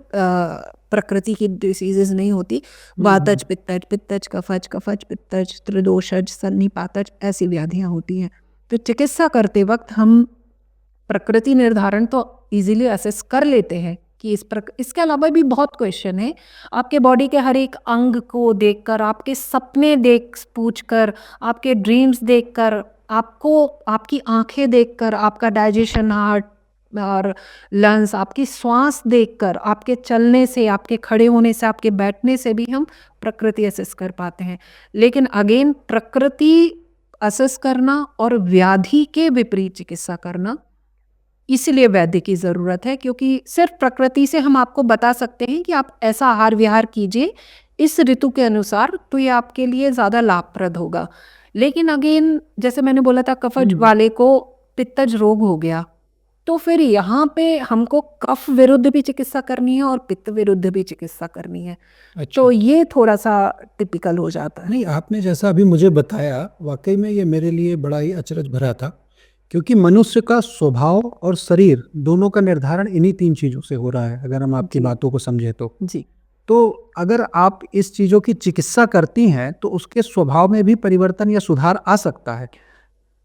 प्रकृति की डिसीजेज नहीं होती, वातज पित्तज, पित्तज कफज, कफज पित्तज, त्रिदोषज, सन्निपातज, ऐसी व्याधियाँ होती हैं। तो चिकित्सा करते वक्त हम प्रकृति निर्धारण तो इजीली असेस कर लेते हैं कि इसके अलावा भी बहुत क्वेश्चन है। आपके बॉडी के हर एक अंग को देखकर, आपके सपने पूछकर, आपके ड्रीम्स देखकर, आपको आपकी आंखें देखकर, आपका डाइजेशन, हार्ट और लंग्स, आपकी श्वास देखकर, आपके चलने से, आपके खड़े होने से, आपके बैठने से भी हम प्रकृति असेस कर पाते हैं। लेकिन अगेन प्रकृति असेस करना और व्याधि के विपरीत चिकित्सा करना, इसलिए वैद्य की ज़रूरत है, क्योंकि सिर्फ प्रकृति से हम आपको बता सकते हैं कि आप ऐसा आहार विहार कीजिए इस ऋतु के अनुसार, तो ये आपके लिए ज़्यादा लाभप्रद होगा। लेकिन अगेन जैसे मैंने बोला था, कफज वाले को पित्तज रोग हो गया तो फिर यहाँ पे हमको कफ विरुद्ध भी चिकित्सा करनी है और पित्त विरुद्ध भी चिकित्सा करनी है। अच्छा। तो ये थोड़ा सा टिपिकल हो जाता है। नहीं, आपने जैसा अभी मुझे बताया वाकई में ये मेरे लिए बड़ा ही अचरज भरा था, क्योंकि मनुष्य का स्वभाव और शरीर दोनों का निर्धारण इन्हीं 3 चीज़ों से हो रहा है, अगर हम आपकी बातों को समझे तो। जी, तो अगर आप इस चीज़ों की चिकित्सा करती हैं तो उसके स्वभाव में भी परिवर्तन या सुधार आ सकता है।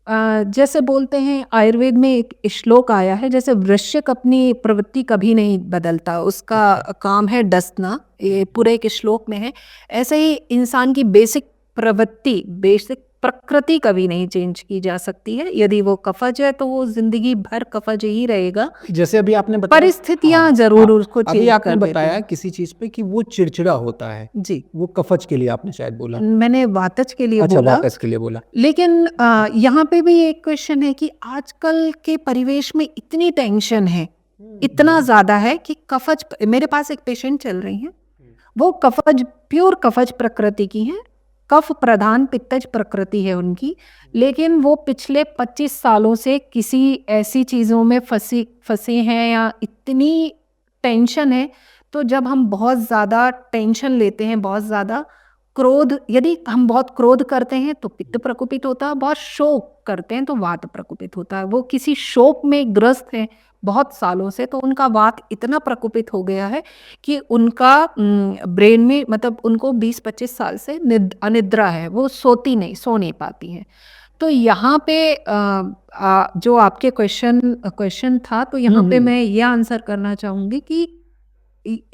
जैसे बोलते हैं आयुर्वेद में एक श्लोक आया है, जैसे वृश्चिक अपनी प्रवृत्ति कभी नहीं बदलता, उसका काम है डसना, ये पूरे एक श्लोक में है। ऐसे ही इंसान की बेसिक प्रवृत्ति, बेसिक प्रकृति कभी नहीं चेंज की जा सकती है। यदि वो कफज है तो वो जिंदगी भर कफज ही रहेगा। जैसे अभी आपने बताया, परिस्थितियां जरूर उसको अभी चेंज आपने कर देती बताया हैं। किसी चीज पे कि वो चिड़चिड़ा होता है, जी, वो कफज के लिए आपने शायद बोला। मैंने वातज के लिए अच्छा, बोला। वाकस के लिए बोला। लेकिन यहाँ पे भी एक क्वेश्चन है कि आजकल के परिवेश में इतनी टेंशन है, इतना ज़्यादा है कि कफज, मेरे पास एक पेशेंट चल रही हैं, वो कफज, प्योर कफज प्रकृति की हैं, कफ प्रधान पित्तज प्रकृति है उनकी, लेकिन वो पिछले 25 सालों से किसी ऐसी चीज़ों में फंसे हैं या इतनी टेंशन है। तो जब हम बहुत ज़्यादा टेंशन लेते हैं, बहुत ज़्यादा क्रोध, यदि हम बहुत क्रोध करते हैं तो पित्त प्रकोपित होता है, बहुत शोक करते हैं तो वात प्रकोपित होता है। वो किसी शोक में ग्रस्त है बहुत सालों से, तो उनका वात इतना प्रकोपित हो गया है कि उनका ब्रेन में, मतलब उनको 20-25 साल से अनिद्रा है, वो सो नहीं पाती हैं। तो यहाँ पे जो आपके क्वेश्चन था, तो यहाँ पे मैं ये आंसर करना चाहूँगी कि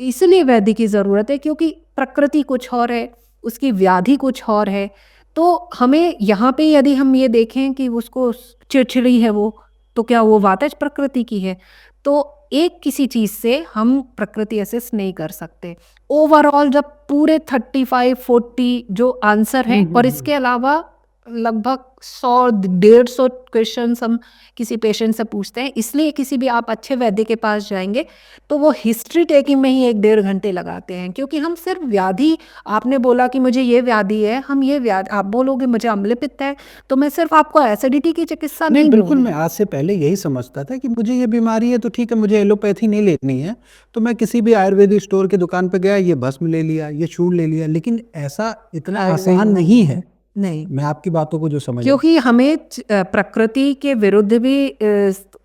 इसलिए वैद्य की ज़रूरत है क्योंकि प्रकृति कुछ और है, उसकी व्याधि कुछ और है। तो हमें यहाँ पे यदि हम ये देखें कि उसको चिड़चिड़ी है वो, तो क्या वो वातज प्रकृति की है? तो एक किसी चीज़ से हम प्रकृति असेस नहीं कर सकते। ओवरऑल जब पूरे 35-40 जो आंसर हैं, और इसके अलावा लगभग 100-150 क्वेश्चन हम किसी पेशेंट से पूछते हैं, इसलिए किसी भी आप अच्छे वैद्य के पास जाएंगे तो वो हिस्ट्री टेकिंग में ही 1-1.5 घंटे लगाते हैं, क्योंकि हम सिर्फ व्याधि, आपने बोला कि मुझे ये व्याधि है, हम ये व्याधि, आप बोलोगे मुझे अम्ल पित्त है, तो मैं सिर्फ आपको एसिडिटी की चिकित्सा नहीं बिल्कुल, दूंगी। मैं आज से पहले यही समझता था कि मुझे ये बीमारी है तो ठीक है, मुझे एलोपैथी नहीं लेनी है, तो मैं किसी भी आयुर्वेदिक स्टोर की दुकान पे गया, ये भस्म ले लिया, ये चूर्ण ले लिया, लेकिन ऐसा इतना आसान नहीं है। नहीं, मैं आपकी बातों को जो समझ, क्योंकि हमें प्रकृति के विरुद्ध भी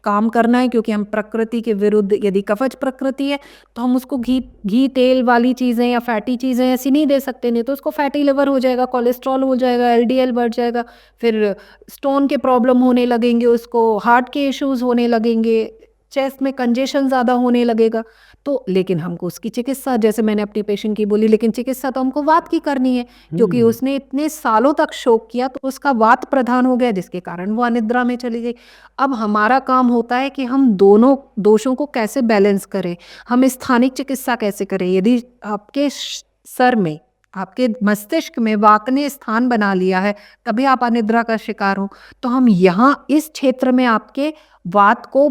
काम करना है, क्योंकि हम प्रकृति के विरुद्ध, यदि कवच प्रकृति है तो हम उसको घी तेल वाली चीज़ें या फैटी चीज़ें ऐसी नहीं दे सकते, नहीं तो उसको फैटी लिवर हो जाएगा, कोलेस्ट्रॉल हो जाएगा, LDL बढ़ जाएगा, फिर स्टोन के प्रॉब्लम होने लगेंगे, उसको हार्ट के इश्यूज होने लगेंगे, चेस्ट में कंजेशन ज़्यादा होने लगेगा। तो लेकिन हमको उसकी चिकित्सा, जैसे मैंने अपनी पेशेंट की बोली, लेकिन चिकित्सा तो हमको वात की करनी है, क्योंकि उसने इतने सालों तक शोक किया तो उसका वात प्रधान हो गया, जिसके कारण वो अनिद्रा में चली गई। अब हमारा काम होता है कि हम दोनों दोषों को कैसे बैलेंस करें, हम स्थानिक चिकित्सा कैसे करें। यदि आपके सर में, आपके मस्तिष्क में वात ने स्थान बना लिया है, तभी आप अनिद्रा का शिकार हो, तो हम यहाँ इस क्षेत्र में आपके वात को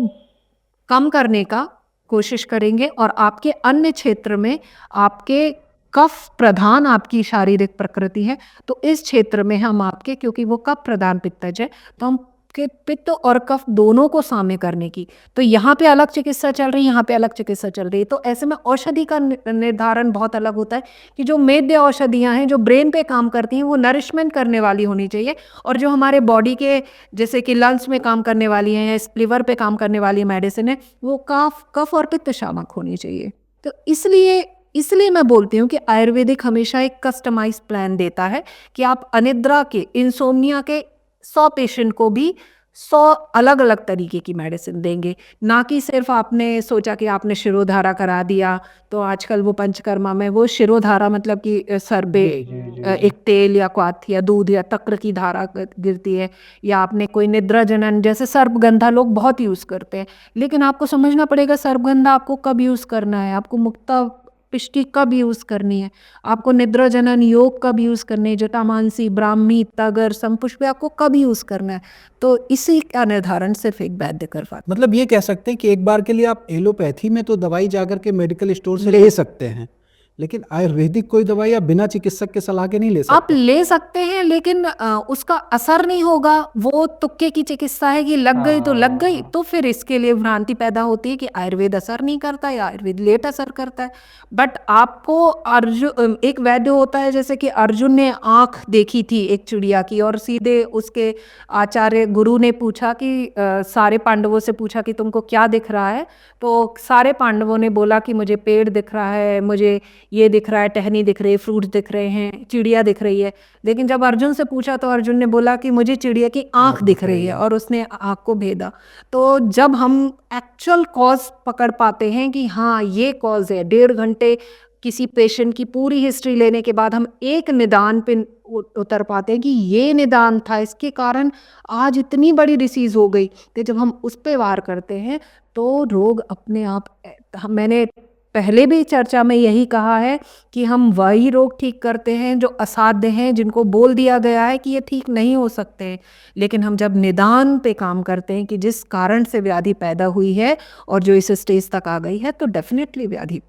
कम करने का कोशिश करेंगे, और आपके अन्य क्षेत्र में आपके कफ प्रधान आपकी शारीरिक प्रकृति है, तो इस क्षेत्र में हम आपके, क्योंकि वो कफ प्रधान पित्तज है, तो हम के पित्त और कफ दोनों को साम्य करने की, तो यहाँ पे अलग चिकित्सा चल रही है, यहाँ पे अलग चिकित्सा चल रही है। तो ऐसे में औषधि का निर्धारण बहुत अलग होता है कि जो मेद्य औषधियाँ हैं जो ब्रेन पे काम करती हैं वो नरिशमेंट करने वाली होनी चाहिए, और जो हमारे बॉडी के जैसे कि लंग्स में काम करने वाली हैं या लिवर पे काम करने वाली मेडिसिन है, वो कफ और पित्त शामक होनी चाहिए। तो इसलिए मैं बोलती हूँ कि आयुर्वेदिक हमेशा एक कस्टमाइज प्लान देता है कि आप अनिद्रा के, इंसोम्निया के 100 पेशेंट को भी 100 अलग अलग तरीके की मेडिसिन देंगे, ना कि सिर्फ आपने सोचा कि आपने शिरोधारा करा दिया। तो आजकल वो पंचकर्मा में वो शिरोधारा मतलब कि सर पे एक तेल या क्वाथ या दूध या तक्र की धारा गिरती है, या आपने कोई निद्रा जनन, जैसे सर्पगंधा लोग बहुत यूज़ करते हैं, लेकिन आपको समझना पड़ेगा सर्पगंधा आपको कब यूज़ करना है, आपको मुक्ता पिष्टि कब यूज़ करनी है, आपको निद्रा जनन योग कब यूज़ करनी है, जटामांसी, ब्राह्मी, तगर, संपुष्पी आपको कब यूज़ करना है। तो इसी का निर्धारण सिर्फ एक वैद्य कर पाता है। मतलब ये कह सकते हैं कि एक बार के लिए आप एलोपैथी में तो दवाई जाकर के मेडिकल स्टोर से ले सकते हैं, लेकिन आयुर्वेदिक कोई दवाई आप बिना चिकित्सक के सलाह के नहीं ले आप सकते। ले सकते हैं, लेकिन उसका असर नहीं होगा। वो तुक्के की चिकित्सा है कि लग गई तो लग गई, तो फिर इसके लिए भ्रांति पैदा होती है कि आयुर्वेद असर नहीं करता या आयुर्वेद लेट असर करता है। बट आपको अर्जुन, एक वैद्य होता है, जैसे कि अर्जुन ने आंख देखी थी एक चिड़िया की, और सीधे उसके आचार्य गुरु ने पूछा कि सारे पांडवों से पूछा कि तुमको क्या दिख रहा है, तो सारे पांडवों ने बोला कि मुझे पेड़ दिख रहा है, मुझे ये दिख रहा है, टहनी दिख रही है, फ्रूट्स दिख रहे हैं, चिड़िया दिख रही है। लेकिन जब अर्जुन से पूछा तो अर्जुन ने बोला कि मुझे चिड़िया की आंख दिख रही है, और उसने आंख को भेदा। तो जब हम एक्चुअल कॉज पकड़ पाते हैं कि हाँ ये कॉज है, 1.5 घंटे किसी पेशेंट की पूरी हिस्ट्री लेने के बाद हम एक निदान पे उतर पाते हैं कि ये निदान था, इसके कारण आज इतनी बड़ी डिसीज हो गई। तो जब हम उस पे वार करते हैं तो रोग अपने आप, मैंने पहले भी चर्चा में यही कहा है कि हम वही रोग ठीक करते हैं जो असाध्य हैं, जिनको बोल दिया गया है कि ये ठीक नहीं हो सकते हैं। लेकिन हम जब निदान पे काम करते हैं कि जिस कारण से व्याधि पैदा हुई है और जो इस स्टेज तक आ गई है, तो डेफिनेटली व्याधि,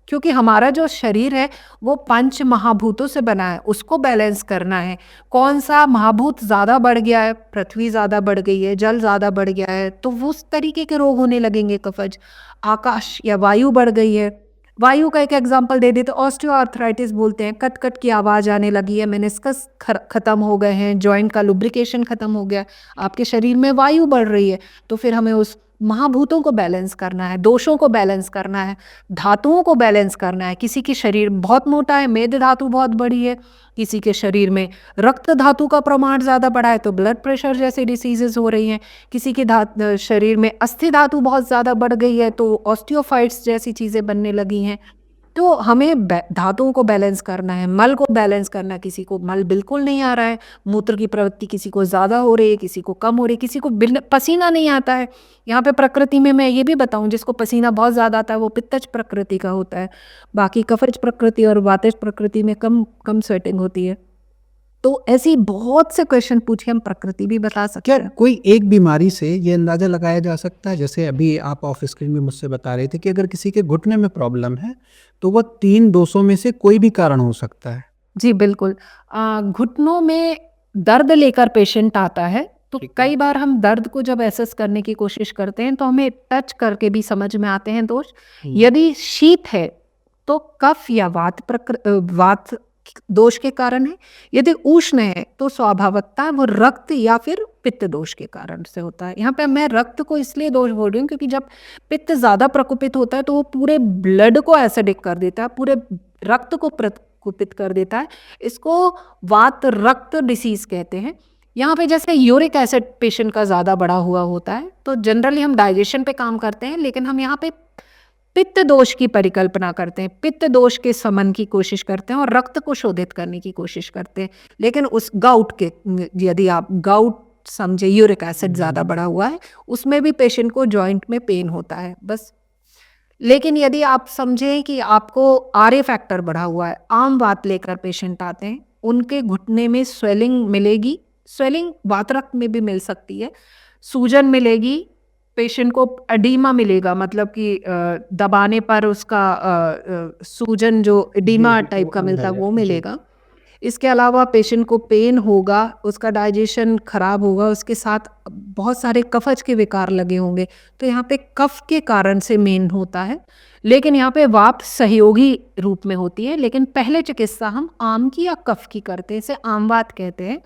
क्योंकि हमारा जो शरीर है वो 5 महाभूतों से बना है, उसको बैलेंस करना है। कौन सा महाभूत ज़्यादा बढ़ गया है, पृथ्वी ज़्यादा बढ़ गई है, जल ज़्यादा बढ़ गया है, तो वो उस तरीके के रोग होने लगेंगे। कफज, आकाश या वायु बढ़ गई है, वायु का एक एग्जांपल दे देते, ऑस्टियोआर्थराइटिस बोलते हैं, कट कट की आवाज़ आने लगी है, मेनिस्कस खत्म हो गए हैं, जॉइंट का लुब्रिकेशन खत्म हो गया, आपके शरीर में वायु बढ़ रही है। तो फिर हमें उस महाभूतों को बैलेंस करना है, दोषों को बैलेंस करना है, धातुओं को बैलेंस करना है। किसी की शरीर बहुत मोटा है, मेद धातु बहुत बड़ी है, किसी के शरीर में रक्त धातु का प्रमाण ज़्यादा बढ़ा है तो ब्लड प्रेशर जैसी डिसीजेज हो रही हैं, किसी के शरीर में अस्थि धातु बहुत ज़्यादा बढ़ गई है तो ऑस्टियोफाइट्स जैसी चीज़ें बनने लगी हैं। तो हमें धातुओं को बैलेंस करना है, मल को बैलेंस करना है। किसी को मल बिल्कुल नहीं आ रहा है, मूत्र की प्रवृत्ति किसी को ज़्यादा हो रही है, किसी को कम हो रही है, किसी को पसीना नहीं आता है। यहाँ पे प्रकृति में मैं ये भी बताऊँ, जिसको पसीना बहुत ज़्यादा आता है वो पित्तज प्रकृति का होता है, बाकी कफज प्रकृति और वातज प्रकृति में कम कम स्वेटिंग होती है। तो ऐसी बहुत से क्वेश्चन पूछे, हम प्रकृति भी बता सकते क्या हैं। कोई एक बीमारी से ये अंदाजा लगाया जा सकता है, जैसे अभी आप ऑफ स्क्रीन में मुझसे बता रहे थे कि अगर किसी के घुटने में प्रॉब्लम है तो वह 3 दोषों में से कोई भी कारण हो सकता है? जी बिल्कुल। घुटनों में दर्द लेकर पेशेंट आता है तो ठीक है। कई बार हम दर्द को जब एसेस करने की कोशिश करते हैं तो हमें टच करके भी समझ में आते हैं दोष। यदि शीत है तो कफ या वात दोष के कारण है, यदि उष्ण है तो स्वाभाविकता वो रक्त या फिर पित्त दोष के कारण से होता है। यहाँ पे मैं रक्त को इसलिए दोष बोल रही हूँ क्योंकि जब पित्त ज़्यादा प्रकोपित होता है तो वो पूरे ब्लड को एसिडिक कर देता है, पूरे रक्त को प्रकोपित कर देता है। इसको वात रक्त डिसीज कहते हैं। यहाँ पे जैसे यूरिक एसिड पेशेंट का ज़्यादा बढ़ा हुआ होता है तो जनरली हम डाइजेशन पे काम करते हैं, लेकिन हम यहाँ पे पित्त दोष की परिकल्पना करते हैं, पित्त दोष के शमन की कोशिश करते हैं और रक्त को शोधित करने की कोशिश करते हैं। लेकिन उस गाउट के यदि आप गाउट समझे, यूरिक एसिड ज़्यादा बढ़ा हुआ है, उसमें भी पेशेंट को जॉइंट में पेन होता है बस। लेकिन यदि आप समझें कि आपको आरए फैक्टर बढ़ा हुआ है, आम वात लेकर पेशेंट आते हैं, उनके घुटने में स्वेलिंग मिलेगी, स्वेलिंग वातरक्त में भी मिल सकती है, सूजन मिलेगी, पेशेंट को एडीमा मिलेगा, मतलब कि दबाने पर उसका सूजन जो एडीमा टाइप का मिलता है वो मिलेगा। इसके अलावा पेशेंट को पेन होगा, उसका डाइजेशन खराब होगा, उसके साथ बहुत सारे कफज के विकार लगे होंगे। तो यहाँ पे कफ के कारण से मेन होता है, लेकिन यहाँ पे वात सहयोगी रूप में होती है। लेकिन पहले चिकित्सा हम आम की या कफ की करते हैं, इसे आम वात कहते हैं।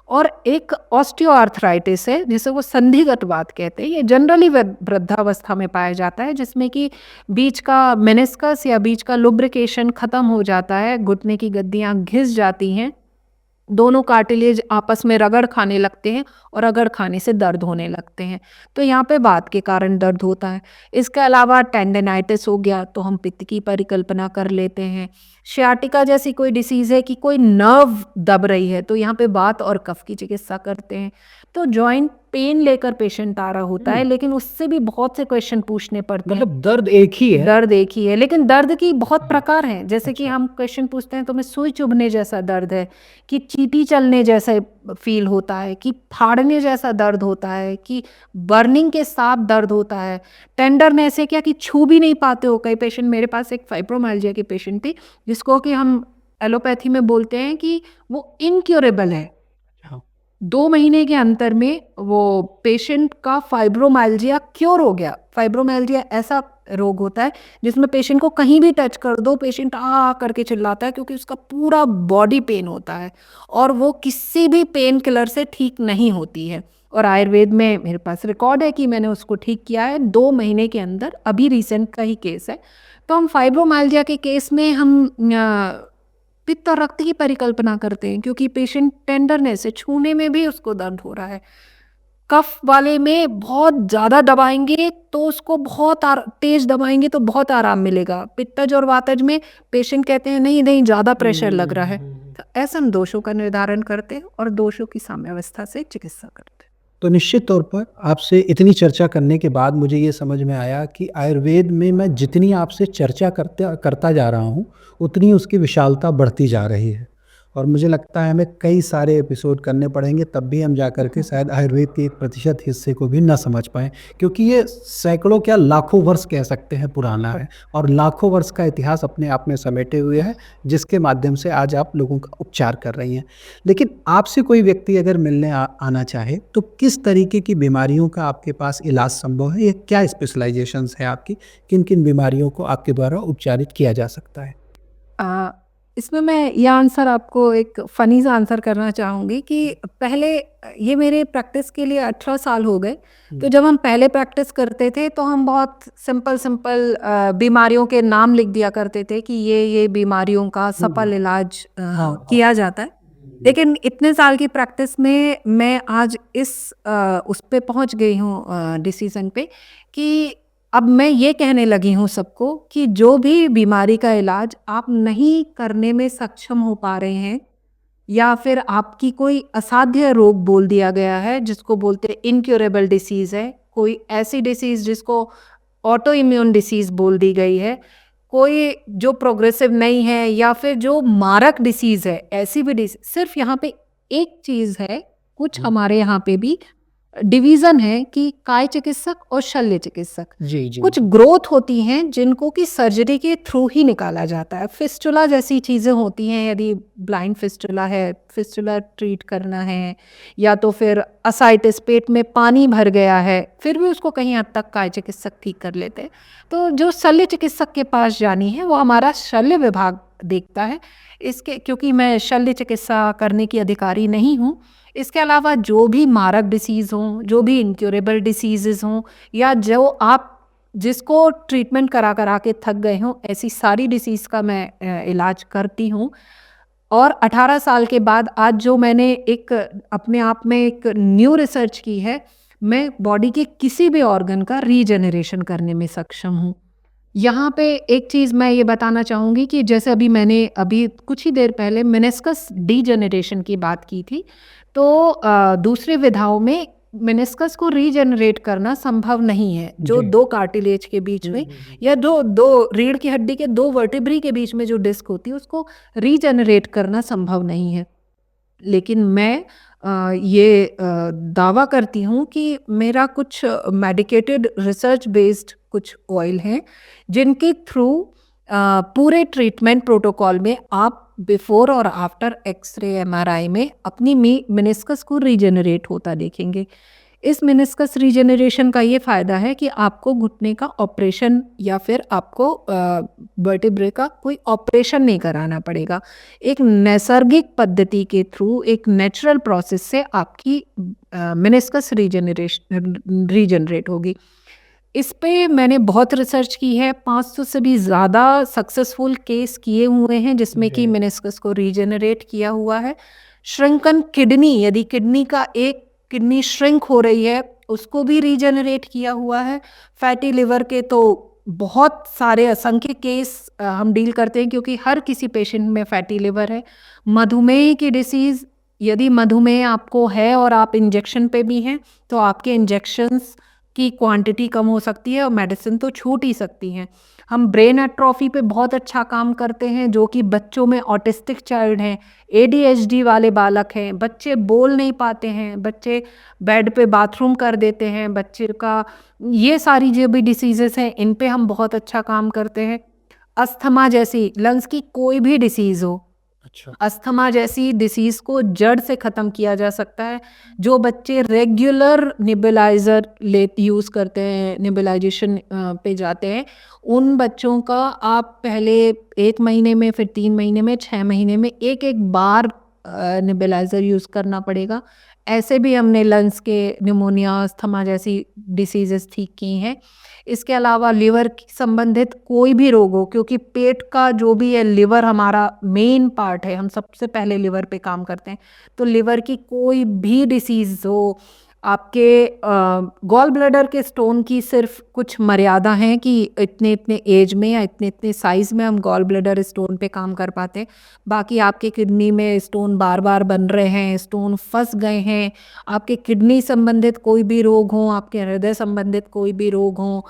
और एक ऑस्टियोआर्थराइटिस है जिसे वो संधिगत वात कहते हैं। ये जनरली वृद्धावस्था में पाया जाता है, जिसमें कि बीच का मेनिस्कस या बीच का लुब्रिकेशन खत्म हो जाता है, घुटने की गद्दियाँ घिस जाती हैं, दोनों कार्टिलेज आपस में रगड़ खाने लगते हैं और रगड़ खाने से दर्द होने लगते हैं। तो यहाँ पे वात के कारण दर्द होता है। इसके अलावा टेंडेनाइटिस हो गया तो हम पित्त की परिकल्पना कर लेते हैं। शियाटिका जैसी कोई डिसीज़ है कि कोई नर्व दब रही है, तो यहाँ पे वात और कफ की चिकित्सा करते हैं। तो जॉइंट पेन लेकर पेशेंट आ रहा होता है, लेकिन उससे भी बहुत से क्वेश्चन पूछने पड़ते हैं। मतलब दर्द एक ही है? दर्द एक ही है, लेकिन दर्द की बहुत प्रकार हैं। जैसे कि हम क्वेश्चन पूछते हैं, तुम्हें सुई चुभने जैसा दर्द है, कि चींटी चलने जैसा फील होता है, कि फाड़ने जैसा दर्द होता है, कि बर्निंग के साथ दर्द होता है, टेंडरनेस है क्या, कि छू भी नहीं पाते हो। कई पेशेंट, मेरे पास एक फाइब्रोमाइल्जिया की पेशेंट थी जिसको कि हम एलोपैथी में बोलते हैं कि वो इनक्योरेबल है। 2 महीने के अंतर में वो पेशेंट का फाइब्रोमाइल्जिया क्योर हो गया। फाइब्रोमाइल्जिया ऐसा रोग होता है जिसमें पेशेंट को कहीं भी टच कर दो, पेशेंट आ करके चिल्लाता है, क्योंकि उसका पूरा बॉडी पेन होता है और वो किसी भी पेन किलर से ठीक नहीं होती है। और आयुर्वेद में मेरे पास रिकॉर्ड है कि मैंने उसको ठीक किया है 2 महीने के अंदर। अभी रिसेंट का ही केस है। तो हम फाइब्रोमाइल्जिया के केस में हम पित्त और रक्त की परिकल्पना करते हैं, क्योंकि पेशेंट टेंडरनेस से छूने में भी उसको दर्द हो रहा है। कफ वाले में बहुत ज़्यादा दबाएंगे तो उसको बहुत तेज दबाएंगे तो बहुत आराम मिलेगा। पित्तज और वातज में पेशेंट कहते हैं नहीं नहीं ज़्यादा प्रेशर लग रहा है। तो ऐसे हम दोषों का निर्धारण करते हैं और दोषों की साम्यावस्था से चिकित्सा करते हैं। तो निश्चित तौर पर आपसे इतनी चर्चा करने के बाद मुझे ये समझ में आया कि आयुर्वेद में मैं जितनी आपसे चर्चा करता जा रहा हूँ, उतनी उसकी विशालता बढ़ती जा रही है। और मुझे लगता है हमें कई सारे एपिसोड करने पड़ेंगे, तब भी हम जाकर के शायद आयुर्वेद के 1% हिस्से को भी न समझ पाएँ, क्योंकि ये सैकड़ों क्या लाखों वर्ष कह सकते हैं पुराना है और लाखों वर्ष का इतिहास अपने आप में समेटे हुए है, जिसके माध्यम से आज आप लोगों का उपचार कर रही हैं। लेकिन आपसे कोई व्यक्ति अगर मिलने आना चाहे तो किस तरीके की बीमारियों का आपके पास इलाज संभव है? ये क्या स्पेशलाइजेशंस है आपकी? किन किन बीमारियों को आपके द्वारा उपचारित किया जा सकता है? इसमें मैं यह आंसर आपको एक फ़नी सा आंसर करना चाहूँगी कि पहले ये मेरे प्रैक्टिस के लिए 18 साल हो गए। तो जब हम पहले प्रैक्टिस करते थे तो हम बहुत सिंपल बीमारियों के नाम लिख दिया करते थे कि ये बीमारियों का सफल इलाज किया जाता है। लेकिन इतने साल की प्रैक्टिस में मैं आज उस पे पहुँच गई हूँ डिसीज़न पे कि अब मैं ये कहने लगी हूँ सबको कि जो भी बीमारी का इलाज आप नहीं करने में सक्षम हो पा रहे हैं, या फिर आपकी कोई असाध्य रोग बोल दिया गया है जिसको बोलते हैं इनक्योरेबल डिसीज़ है, कोई ऐसी डिसीज़ जिसको ऑटो इम्यून डिसीज़ बोल दी गई है, कोई जो प्रोग्रेसिव नहीं है, या फिर जो मारक डिसीज़ है, ऐसी भी डिसीज़। सिर्फ यहाँ पे एक चीज़ है, कुछ हमारे यहाँ पे भी डिवीज़न है कि काय चिकित्सक और शल्य चिकित्सक। जी। कुछ ग्रोथ होती हैं जिनको कि सर्जरी के थ्रू ही निकाला जाता है। फिस्टुला जैसी चीज़ें होती हैं, यदि ब्लाइंड फिस्टुला है, फिस्टुला ट्रीट करना है, या तो फिर असाइटिस, पेट में पानी भर गया है, फिर भी उसको कहीं हद तक काय चिकित्सक ठीक कर लेते हैं। तो जो शल्य चिकित्सक के पास जानी है वो हमारा शल्य विभाग देखता है। इसके क्योंकि मैं शल्य चिकित्सा करने की अधिकारी नहीं हूँ। इसके अलावा जो भी मारक डिसीज़ हों, जो भी इनक्योरेबल डिसीज़ेज़ हों, या जो आप जिसको ट्रीटमेंट करा के थक गए हों, ऐसी सारी डिसीज़ का मैं इलाज करती हूँ। और 18 साल के बाद आज जो मैंने एक अपने आप में एक न्यू रिसर्च की है, मैं बॉडी के किसी भी ऑर्गन का रीजेनरेशन करने में सक्षम हूँ। यहाँ पे एक चीज़ मैं ये बताना चाहूँगी कि जैसे मैंने अभी कुछ ही देर पहले मेनिस्कस डीजेनरेशन की बात की थी, तो दूसरी विधाओं में मेनिस्कस को रीजेनरेट करना संभव नहीं है। जो जी। 2 कार्टिलेज के बीच में या जो 2 रीढ़ की हड्डी के 2 वर्टेब्री के बीच में जो डिस्क होती है, उसको रीजेनरेट करना संभव नहीं है। लेकिन मैं ये दावा करती हूँ कि मेरा कुछ मेडिकेटेड रिसर्च बेस्ड कुछ ऑयल हैं, जिनके थ्रू पूरे ट्रीटमेंट प्रोटोकॉल में आप बिफोर और आफ्टर एक्स-रे, एमआरआई में अपनी मेनिस्कस को रीजेनरेट होता देखेंगे। इस मेनिस्कस रीजेनरेशन का ये फ़ायदा है कि आपको घुटने का ऑपरेशन या फिर आपको वर्टेब्रे का कोई ऑपरेशन नहीं कराना पड़ेगा। एक नैसर्गिक पद्धति के थ्रू, एक नेचुरल प्रोसेस से आपकी मेनिस्कस रीजनरेट होगी। इस पे मैंने बहुत रिसर्च की है, 500 से भी ज़्यादा सक्सेसफुल केस किए हुए हैं जिसमें कि मेनिस्कस को रीजनरेट किया हुआ है। श्रिंकन किडनी, यदि किडनी का एक किडनी श्रिंक हो रही है, उसको भी रीजनरेट किया हुआ है। फैटी लिवर के तो बहुत सारे असंख्य केस हम डील करते हैं, क्योंकि हर किसी पेशेंट में फैटी लिवर है। मधुमेह की डिसीज़, यदि मधुमेह आपको है और आप इंजेक्शन पे भी हैं, तो आपके इंजेक्शंस की क्वांटिटी कम हो सकती है और मेडिसिन तो छूट ही सकती हैं। हम ब्रेन एट्रोफी पे बहुत अच्छा काम करते हैं, जो कि बच्चों में ऑटिस्टिक चाइल्ड हैं, एडीएचडी वाले बालक हैं, बच्चे बोल नहीं पाते हैं, बच्चे बेड पे बाथरूम कर देते हैं, बच्चे का ये सारी जो भी डिसीज़ेज़ हैं, इन पे हम बहुत अच्छा काम करते हैं। अस्थमा जैसी लंग्स की कोई भी डिसीज़ हो, अच्छा। अस्थमा जैसी डिसीज़ को जड़ से ख़त्म किया जा सकता है। जो बच्चे रेगुलर नेबुलाइज़र यूज़ करते हैं, नेबुलाइज़ेशन पे जाते हैं, उन बच्चों का आप पहले 1 महीने में, फिर 3 महीने में, 6 महीने में 1-1 बार नेबुलाइज़र यूज़ करना पड़ेगा। ऐसे भी हमने लंग्स के निमोनिया, अस्थमा जैसी डिसीज़ेज़ ठीक की हैं। इसके अलावा लिवर की संबंधित कोई भी रोग हो, क्योंकि पेट का जो भी है, लिवर हमारा मेन पार्ट है, हम सबसे पहले लिवर पे काम करते हैं। तो लिवर की कोई भी डिसीज़ हो, आपके गॉल ब्लैडर के स्टोन की सिर्फ कुछ मर्यादा हैं कि इतने-इतने एज में या इतने-इतने साइज़ में हम गॉल ब्लैडर स्टोन पे काम कर पाते हैं। बाकी आपके किडनी में स्टोन बार-बार बन रहे हैं, स्टोन फँस गए हैं, आपके किडनी संबंधित कोई भी रोग हों, आपके हृदय संबंधित कोई भी रोग हों,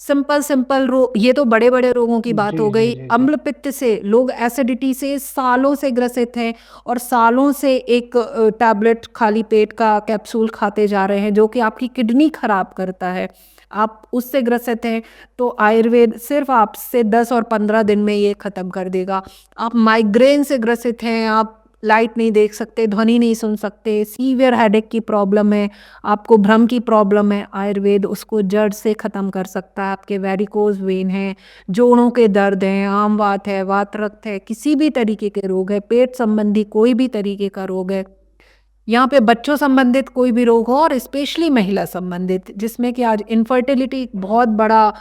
सिंपल रोग, ये तो बड़े-बड़े रोगों की बात हो गई। अम्ल पित्त से, लोग एसिडिटी से सालों से ग्रसित हैं और सालों से एक टैबलेट खाली पेट का कैप्सूल खाते जा रहे हैं, जो कि आपकी किडनी खराब करता है। आप उससे ग्रसित हैं, तो आयुर्वेद सिर्फ आपसे 10 और 15 दिन में ये ख़त्म कर देगा। आप माइग्रेन से ग्रसित हैं, आप लाइट नहीं देख सकते, ध्वनि नहीं सुन सकते, सीवियर हेडेक की प्रॉब्लम है, आपको भ्रम की प्रॉब्लम है, आयुर्वेद उसको जड़ से ख़त्म कर सकता है। आपके वेरिकोज़ वेन हैं, जोड़ों के दर्द हैं, आम वात है, वातरक्त है, किसी भी तरीके के रोग है, पेट संबंधी कोई भी तरीके का रोग है, यहाँ पे बच्चों संबंधित कोई भी रोग हो और स्पेशली महिला संबंधित, जिसमें कि आज इनफर्टिलिटी एक बहुत बड़ा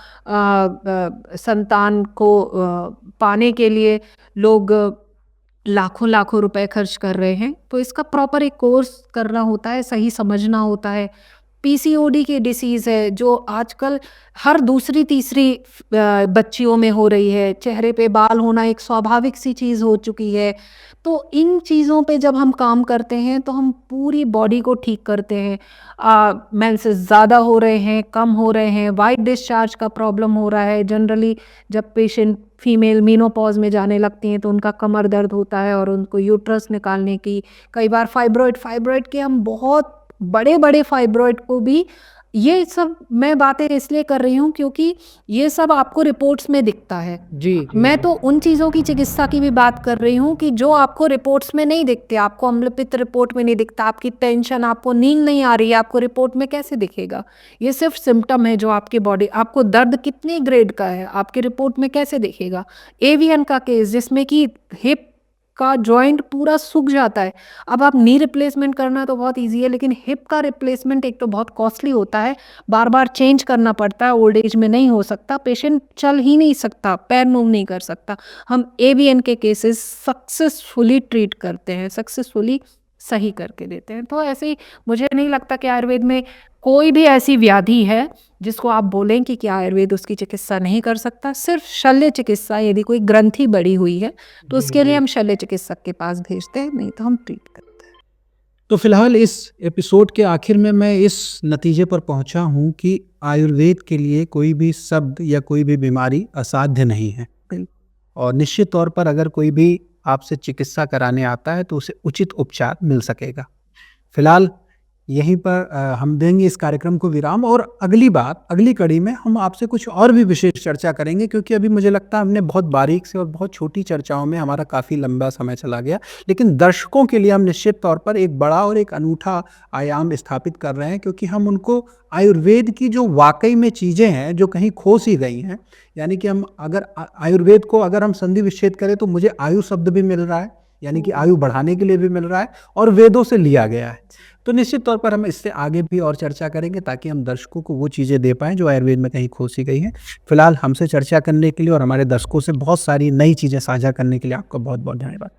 संतान को पाने के लिए लोग लाखों-लाखों रुपए खर्च कर रहे हैं। तो इसका प्रॉपर एक कोर्स करना होता है, सही समझना होता है। पीसीओडी की डिसीज़ है, जो आजकल हर दूसरी तीसरी बच्चियों में हो रही है। चेहरे पे बाल होना एक स्वाभाविक सी चीज़ हो चुकी है। तो इन चीज़ों पे जब हम काम करते हैं, तो हम पूरी बॉडी को ठीक करते हैं। मेंसेस ज़्यादा हो रहे हैं, कम हो रहे हैं, वाइट डिस्चार्ज का प्रॉब्लम हो रहा है। जनरली जब पेशेंट फीमेल मेनोपॉज़ में जाने लगती हैं, तो उनका कमर दर्द होता है और उनको यूट्रस निकालने की, कई बार फाइब्रॉइड के हम बहुत बड़े-बड़े फाइब्रॉइड को भी, ये सब मैं बातें इसलिए कर रही हूँ क्योंकि ये सब आपको रिपोर्ट्स में दिखता है। मैं तो उन चीज़ों की चिकित्सा की भी बात कर रही हूँ कि जो आपको रिपोर्ट्स में नहीं दिखते। आपको अम्लपित्त रिपोर्ट में नहीं दिखता, आपकी टेंशन, आपको नींद नहीं आ रही है, आपको रिपोर्ट में कैसे दिखेगा? ये सिर्फ सिम्पटम है जो आपकी बॉडी, आपको दर्द कितने ग्रेड का है, आपकी रिपोर्ट में कैसे दिखेगा? एवीएन का केस, जिसमें कि हिप का जॉइंट पूरा सूख जाता है। अब आप नी रिप्लेसमेंट करना तो बहुत ईज़ी है, लेकिन हिप का रिप्लेसमेंट एक तो बहुत कॉस्टली होता है, बार-बार चेंज करना पड़ता है, ओल्ड एज में नहीं हो सकता, पेशेंट चल ही नहीं सकता, पैर मूव नहीं कर सकता। हम एवीएन के केसेस सक्सेसफुली ट्रीट करते हैं, सक्सेसफुली सही करके देते हैं। तो ऐसे ही मुझे नहीं लगता कि आयुर्वेद में कोई भी ऐसी व्याधि है जिसको आप बोलें कि आयुर्वेद उसकी चिकित्सा नहीं कर सकता। सिर्फ शल्य चिकित्सा, यदि कोई ग्रंथि बड़ी हुई है तो उसके लिए हम शल्य चिकित्सक के पास भेजते हैं, नहीं तो हम ट्रीट करते हैं। तो फिलहाल इस एपिसोड के आखिर में मैं इस नतीजे पर पहुंचा हूं कि आयुर्वेद के लिए कोई भी शब्द या कोई भी बीमारी असाध्य नहीं है। और निश्चित तौर पर अगर कोई भी आपसे चिकित्सा कराने आता है तो उसे उचित उपचार मिल सकेगा। फिलहाल यहीं पर हम देंगे इस कार्यक्रम को विराम, और अगली बार, अगली कड़ी में हम आपसे कुछ और भी विशेष चर्चा करेंगे, क्योंकि अभी मुझे लगता है हमने बहुत बारीक से और बहुत छोटी चर्चाओं में हमारा काफ़ी लंबा समय चला गया, लेकिन दर्शकों के लिए हम निश्चित तौर पर एक बड़ा और एक अनूठा आयाम स्थापित कर रहे हैं, क्योंकि हम उनको आयुर्वेद की जो वाकई में चीज़ें हैं जो कहीं खो सी गई हैं, यानी कि हम अगर आयुर्वेद को अगर हम संधि विच्छेद करें तो मुझे आयु शब्द भी मिल रहा है, यानी कि आयु बढ़ाने के लिए भी मिल रहा है, और वेदों से लिया गया है। तो निश्चित तौर पर हम इससे आगे भी और चर्चा करेंगे, ताकि हम दर्शकों को वो चीज़ें दे पाएँ जो आयुर्वेद में कहीं खो सी गई हैं। फिलहाल हमसे चर्चा करने के लिए और हमारे दर्शकों से बहुत सारी नई चीज़ें साझा करने के लिए आपका बहुत बहुत धन्यवाद।